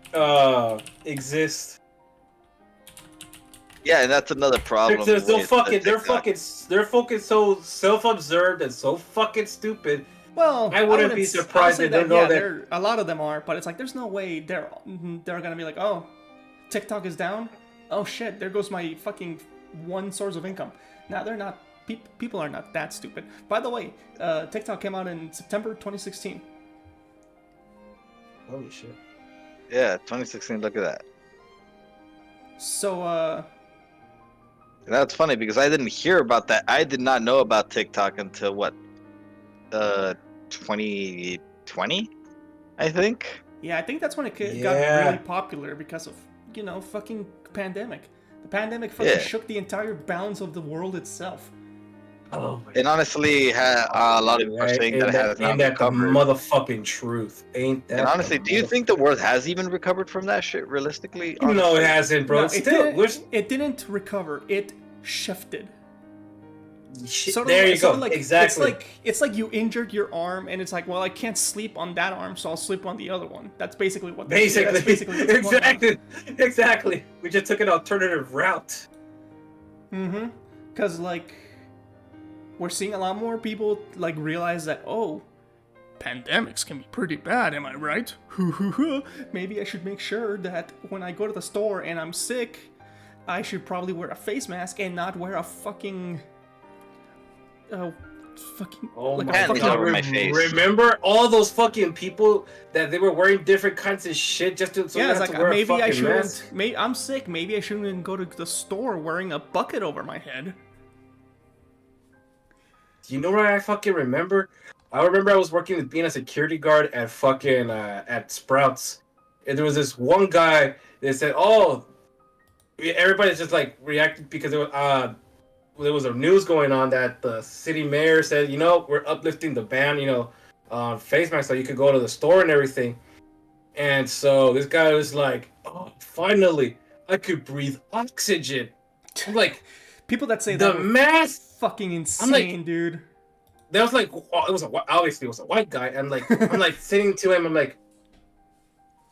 exist. Yeah, and that's another problem. They're so with fucking. TikTok. They're fucking so self-absorbed and so fucking stupid. Well, I wouldn't be surprised I'll say they don't that, know yeah, that. a lot of them are, but it's like there's no way they're gonna be like, oh, TikTok is down. Oh shit, there goes my fucking one source of income. Now they're not. People are not that stupid. By the way, TikTok came out in September 2016. Holy shit. Yeah, 2016. Look at that. So And that's funny because I didn't hear about that. I did not know about TikTok until what? 2020, I think. yeah, I think that's when it got Yeah. really popular because of fucking pandemic. The pandemic fucking Yeah. shook the entire balance of the world itself. Oh my And honestly, a lot of people are saying that it has not ain't that the recovered. motherfucking truth? Ain't that? And honestly, do you think the world has even recovered from that shit? Realistically, honestly? No, it hasn't, bro. No, It's still, it didn't recover. It shifted. there you go. Like, Exactly. it's like you injured your arm, and it's like, well, I can't sleep on that arm, so I'll sleep on the other one. That's basically what. That's basically what's going on. Exactly. We just took an alternative route. Mm-hmm. Because like, we're seeing a lot more people like realize that pandemics can be pretty bad. Am I right? Maybe I should make sure that when I go to the store and I'm sick, I should probably wear a face mask and not wear a fucking. Oh like my a fucking God. Over my face. Remember all those fucking people that they were wearing different kinds of shit just to, so yeah, they it's have like to wear maybe a I fucking shouldn't. mask? I'm sick. Maybe I shouldn't go to the store wearing a bucket over my head. Do you know what I fucking remember? I remember I was working with being a security guard at fucking at Sprouts, and there was this one guy that said, "Oh, everybody's just like reacted because there was a news going on that the city mayor said, we're uplifting the ban, on face masks so you could go to the store and everything. And so this guy was like, "Oh, finally, I could breathe oxygen." I'm like, People that say the that are mask. fucking insane, dude. That was like, obviously it was a white guy, and like I'm like sitting to him, I'm like,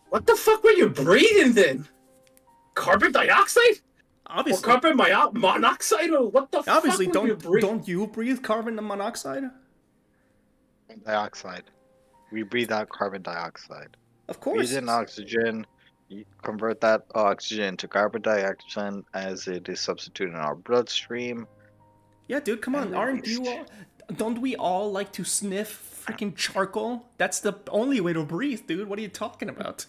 what the fuck were you breathing then? Carbon dioxide? Or Obviously, carbon monoxide? Or what the obviously, fuck were you breathing? don't you breathe carbon monoxide? Dioxide. We breathe out carbon dioxide. Of course. Breathe in oxygen. You convert that oxygen to carbon dioxide as it is substituted in our bloodstream. Yeah, dude, come on. And Aren't you released. all... Don't we all like to sniff freaking charcoal? That's the only way to breathe, dude. What are you talking about?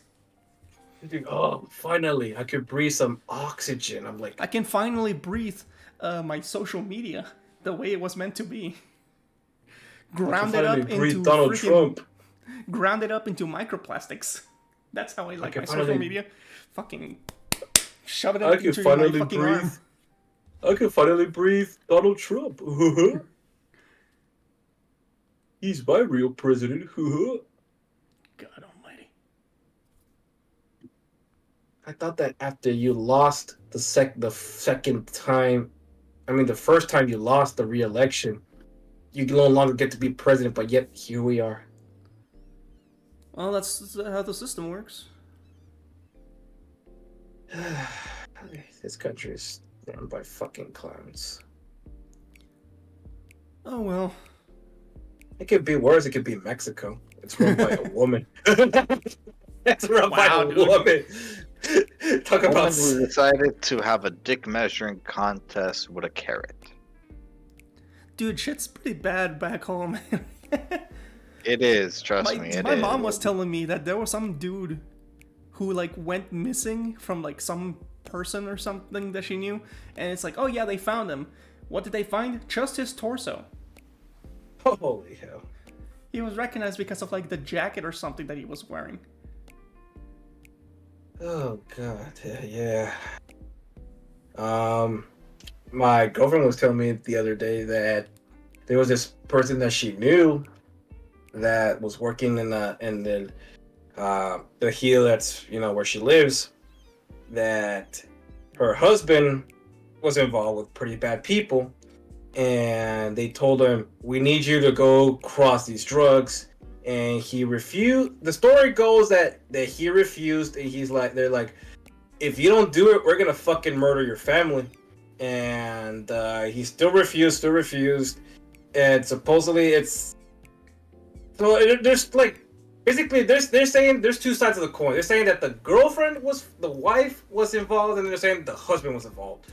Dude, oh, finally, I could breathe some oxygen. I'm like, I can finally breathe my social media the way it was meant to be. Ground it up finally breathe into Donald freaking... Trump. Ground it up into microplastics. That's how I like can my social finally- media. Fucking shove it I into can my finally fucking breathe. arm. I can finally breathe Donald Trump. He's my real president. God almighty. I thought that after you lost the second time, the first time you lost the re-election, you no longer get to be president, but yet here we are. Well, that's how the system works. This country is run by fucking clowns. Oh well. It could be worse. It could be Mexico. It's run by a woman. It's run by Wow, a dude. woman. Talk Woman about. who decided to have a dick measuring contest with a carrot. Dude, shit's pretty bad back home. It is, trust me. My It mom is. was telling me that there was some dude who like went missing from like some person or something that she knew, and it's like, oh yeah, they found him. What did they find? Just his torso. Holy hell! He was recognized because of like the jacket or something that he was wearing. Oh god, yeah. My girlfriend was telling me the other day that there was this person that she knew that was working in the hill that's where she lives. That her husband was involved with pretty bad people, and they told him, "We need you to go cross these drugs." And he refused. The story goes that he refused, and they're like, "If you don't do it, we're gonna fucking murder your family." And he still refused, and supposedly it's so there's like basically they're saying there's two sides of the coin. They're saying that the wife was involved, and they're saying the husband was involved.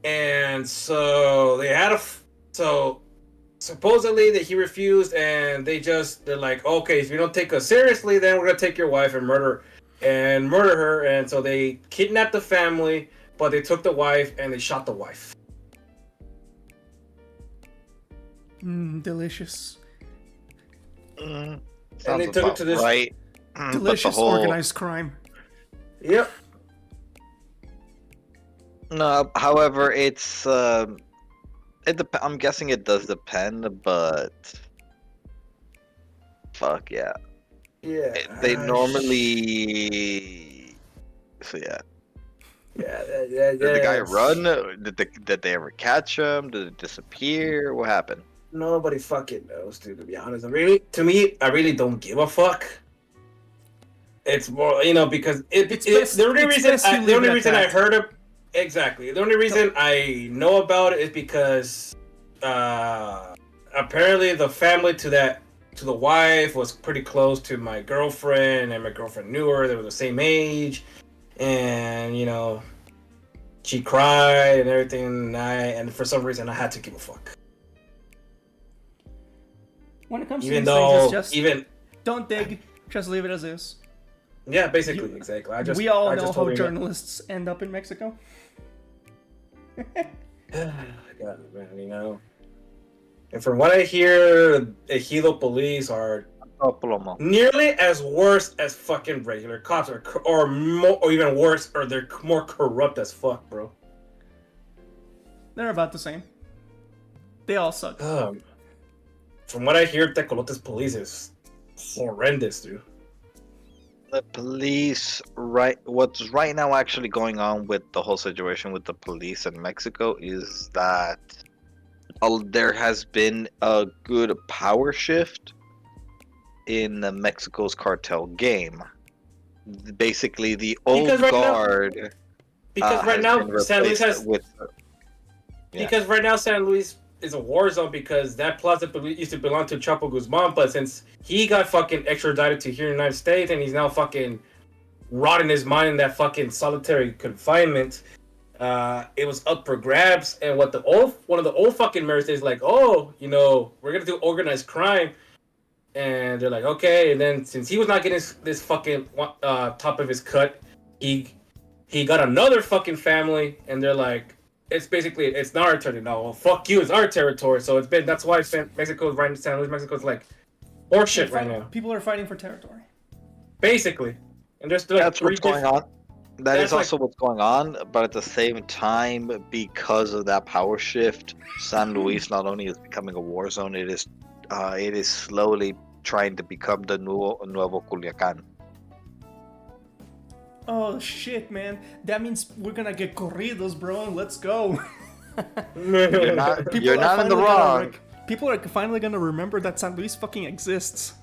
And so they had so supposedly that he refused, and they're like, okay, if you don't take us seriously, then we're gonna take your wife and murder her. And so they kidnapped the family, but they took the wife and they shot the wife. Delicious. And Sounds they took it about to this right. But the Delicious whole- organized crime. Yep. No, however, it's I'm guessing it does depend, but fuck yeah. Yeah. They normally. So yeah. Yeah. Did the guy run? Did they ever catch him? Did it disappear? What happened? Nobody fucking knows, dude. To be honest, I really don't give a fuck. It's more, because the only reason I heard of exactly the only reason I know about it is because apparently the family to the wife was pretty close to my girlfriend, and my girlfriend knew her. They were the same age, and she cried and everything, and for some reason I had to give a fuck. When it comes to Even these though, things, it's just even don't dig, just leave it as is. yeah, basically, exactly. We all I know just how told him- journalists end up in Mexico. God, man, And from what I hear, the Hilo police are Oh, Plomo. nearly as worse as fucking regular cops, or even worse, or they're more corrupt as fuck, bro. They're about the same. They all suck. From what I hear, Tecolote's police is horrendous, dude. The police, what's right now actually going on with the whole situation with the police in Mexico is that there has been a good power shift in Mexico's cartel game. Basically, the old Because right now- guard. Because right has now been San Luis replaced has with. Yeah. because right now San Luis is a war zone because that plaza used to belong to Chapo Guzman, but since he got fucking extradited to here in the United States and he's now fucking rotting his mind in that fucking solitary confinement, it was up for grabs. And one of the old fucking mayors is like, oh, we're gonna do organized crime, and they're like, okay. And then since he was not getting this fucking top of his cut, he got another fucking family, and they're like, it's not our territory. No, well, fuck you, it's our territory. So that's why Mexico's right in San Luis. Mexico's like horseshit right now, People are fighting for territory. basically. And there's like That's what's going on. That That's is also what's going on, but at the same time, because of that power shift, San Luis not only is becoming a war zone, it is slowly trying to become the nuevo Culiacan. Oh shit, man. That means we're gonna get corridos, bro. Let's go. You're not, People you're are not in the finally gonna wrong. People are finally gonna remember that San Luis fucking exists.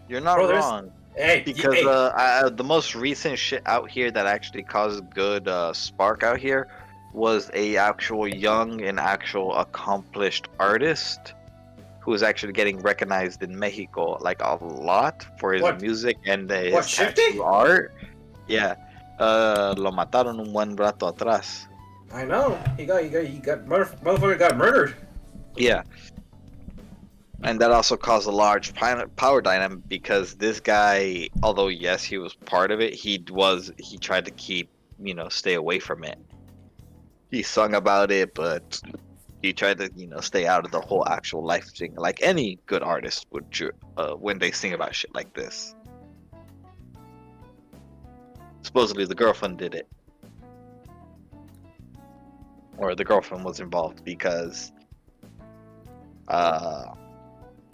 You're not Bro, there's- wrong. Hey, Because hey, the most recent shit out here that actually caused good spark out here was a actual young and actual accomplished artist who is actually getting recognized in Mexico like a lot for his What? music and his What, Shifty? tattoo art. Yeah. Lo mataron un buen rato atrás. I know he got motherfucker got murdered. Yeah. And that also caused a large power dynamic because this guy, although yes, he was part of it, he tried to keep, stay away from it. He sung about it, but he tried to, stay out of the whole actual life thing, like any good artist would when they sing about shit like this. Supposedly the girlfriend did it. Or the girlfriend was involved because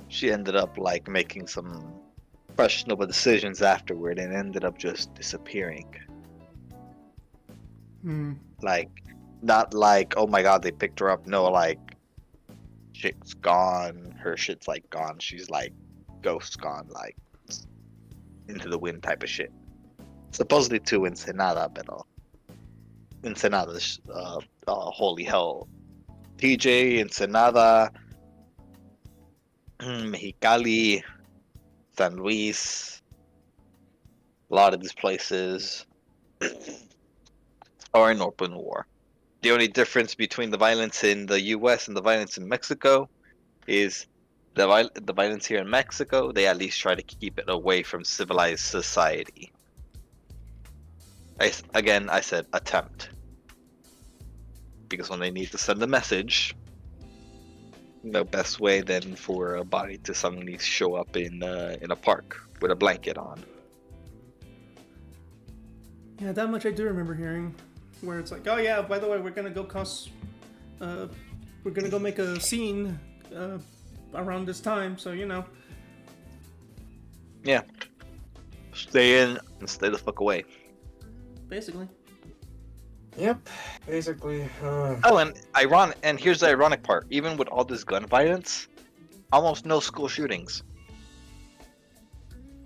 she ended up like making some questionable decisions afterward and ended up just disappearing. Like, not like, oh my god, they picked her up. No, like, chick's gone. Her shit's like gone. She's like, ghost gone, like, into the wind type of shit. Supposedly to Ensenada, pero Ensenada's holy hell. TJ, Ensenada, Mexicali, San Luis, a lot of these places are in open war. The only difference between the violence in the U.S. and the violence in Mexico is the violence here in Mexico, they at least try to keep it away from civilized society. I said attempt. Because when they need to send a message, no best way than for a body to suddenly show up in a park with a blanket on. Yeah, that much I do remember hearing, where it's like, oh yeah, by the way, we're gonna go make a scene around this time, so Yeah. Stay in and stay the fuck away. basically. Yep, basically. Oh, and here's the ironic part. Even with all this gun violence, almost no school shootings.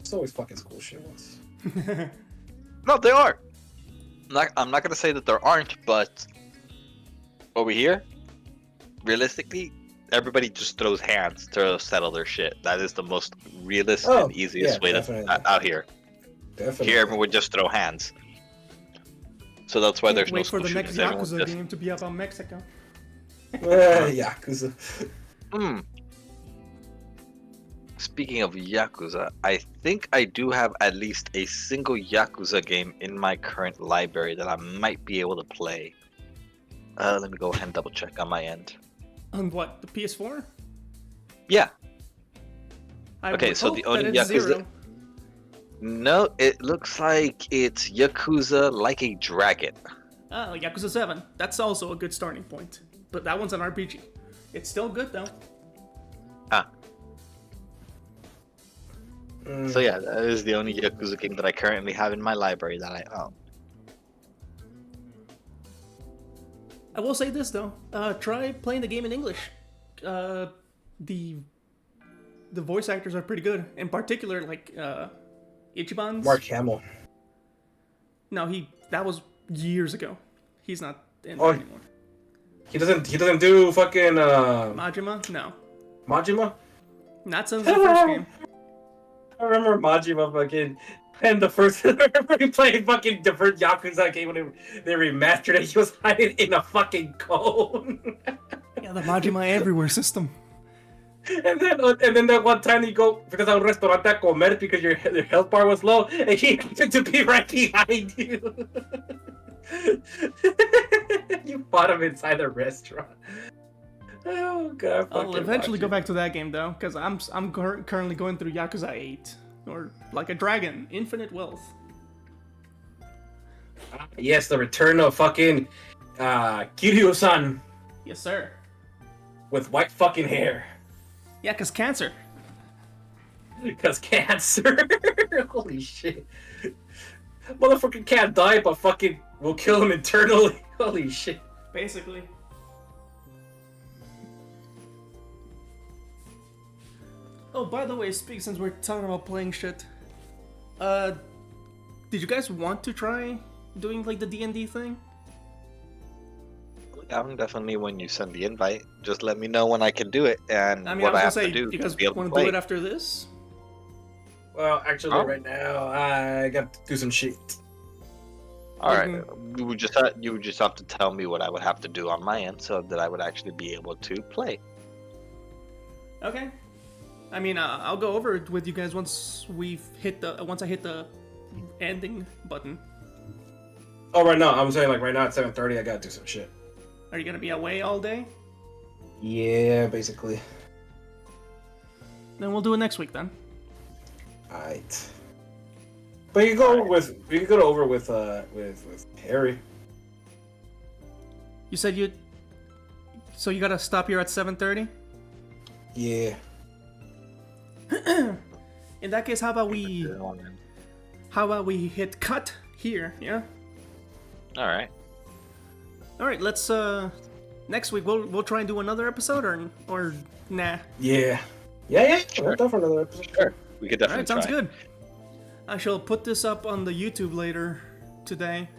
It's always fucking school shootings. No, they are. I'm not gonna say that there aren't, but over here, realistically, everybody just throws hands to settle their shit. That is the most realist and easiest way out here. Definitely. Here, everyone would just throw hands. So that's why there's no Wait for school the next shootings. Everyone Yakuza just- game to be about Mexico. Yakuza. Speaking of Yakuza, I think I do have at least a single Yakuza game in my current library that I might be able to play. Let me go ahead and double check on my end. On what, the PS4? Yeah. I Okay, would so hope the that only it's Yakuza. zero. No, it looks like it's Yakuza like a dragon. Oh, Yakuza 7. That's also a good starting point. But that one's an RPG. It's still good though. Ah. So yeah, that is the only Yakuza game that I currently have in my library that I own. I will say this though. Try playing the game in English. The voice actors are pretty good. In particular, like Ichiban's. Mark Hamill. No, that was years ago. He's not in Oh. there anymore. He doesn't do fucking Majima? No. Majima. Not since the first game. I remember Majima fucking. And the first, I remember he played fucking the first Yakuza game when they remastered it. He was hiding in a fucking cone. Yeah, the Majima everywhere system. And then that one time you go because I was restaurant a comer because your health bar was low, and he happened to be right behind you. You fought him inside the restaurant. Oh god! I'll eventually go back to that game though, because I'm currently going through Yakuza 8, or like a dragon, infinite wealth. Yes, the return of fucking Kiryu-san Yes, sir. with white fucking hair. Yeah, cause cancer. Because cancer. Holy shit. Motherfucker can't die, but fucking will kill him internally. Holy shit. Basically. Oh, by the way, since we're talking about playing shit, did you guys want to try doing like the D&D thing? I'm definitely when you send the invite. Just let me know when I can do it and I mean, what I I have was gonna to say, do you to guys be able to want to play. do it after this? Well, actually, Oh. right now, I got to do some shit. All right, you would just have to tell me what I would have to do on my end so that I would actually be able to play. Okay. I mean, I'll go over it with you guys once I hit the ending button. Oh, right now, I'm saying like right now at 7:30, I gotta do some shit. Are you gonna be away all day? Yeah, basically. Then we'll do it next week then. Alright. But you go over with Harry. You said you. So you gotta stop here at 7:30. Yeah. In that case, how about we hit cut here? Yeah. All right. All right. Let's next week we'll try and do another episode or nah. Yeah. Yeah. We're done for another episode. Sure. We could All definitely right. Sounds try. good. I shall put this up on the YouTube later today.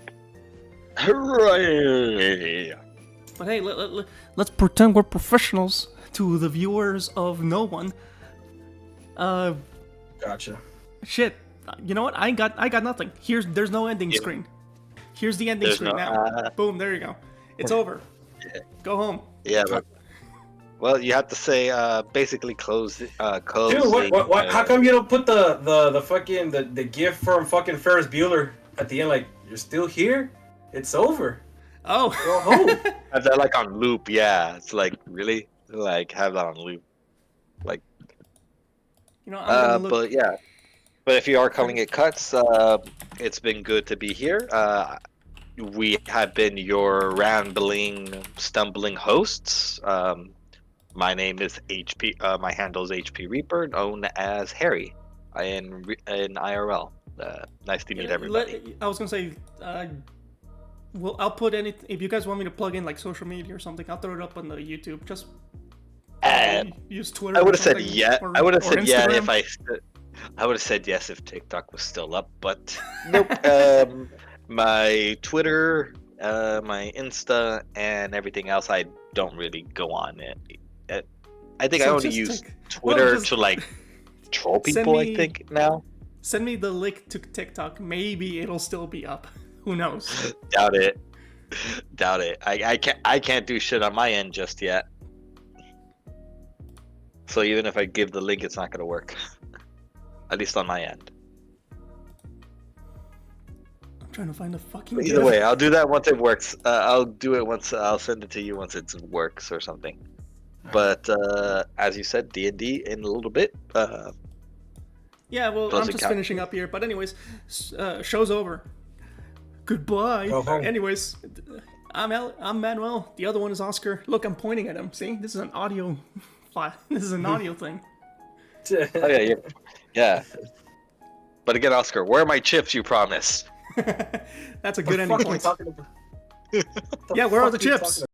Hooray! But hey, let's pretend we're professionals to the viewers of no one. Gotcha. Shit. You know what? I got nothing. There's no ending screen. Here's the ending There's screen no- now. Boom, there you go. It's over. Go home. Yeah, but well, you have to say basically close. Close. Dude, what? How come you don't put the fucking the gift from fucking Ferris Bueller at the end? Like, you're still here? It's over. Oh. Go home. Have that like on loop. Yeah, it's like really like have that on loop. Like, You know, I'm gonna look. but yeah. But if you are calling it cuts, it's been good to be here. We have been your rambling, stumbling hosts. My name is HP. My handle is HP Reaper, known as Harry in IRL. Nice to meet everybody. I was gonna say, well, I'll put any. If you guys want me to plug in like social media or something, I'll throw it up on the YouTube. Just use Twitter. I would or have said something, yeah. or- I would have or said yeah Instagram. I would have said yes if TikTok was still up, but nope. My Twitter, my Insta, and everything else, I don't really go on it. I think I So only just use take- Twitter well, just to like troll send people. me- I think now. Send me the link to TikTok. Maybe it'll still be up. Who knows? Doubt it. Doubt it. I can't do shit on my end just yet. So even if I give the link, it's not gonna work. At least on my end. I'm trying to find the fucking. But either way, I'll do that once it works. I'll do it once. I'll send it to you once it works or something. But as you said, D&D in a little bit. Yeah, well, I'm Doesn't just count. finishing up here. But anyways, show's over. Goodbye. Go home. Anyways, I'm Manuel. The other one is Oscar. Look, I'm pointing at him. See, this is an audio file. This is an audio thing. Oh yeah. Yeah. But again, Oscar, where are my chips you promised? That's a good ending What the fuck are you point. talking about? Yeah, where are the Fuck you chips? talking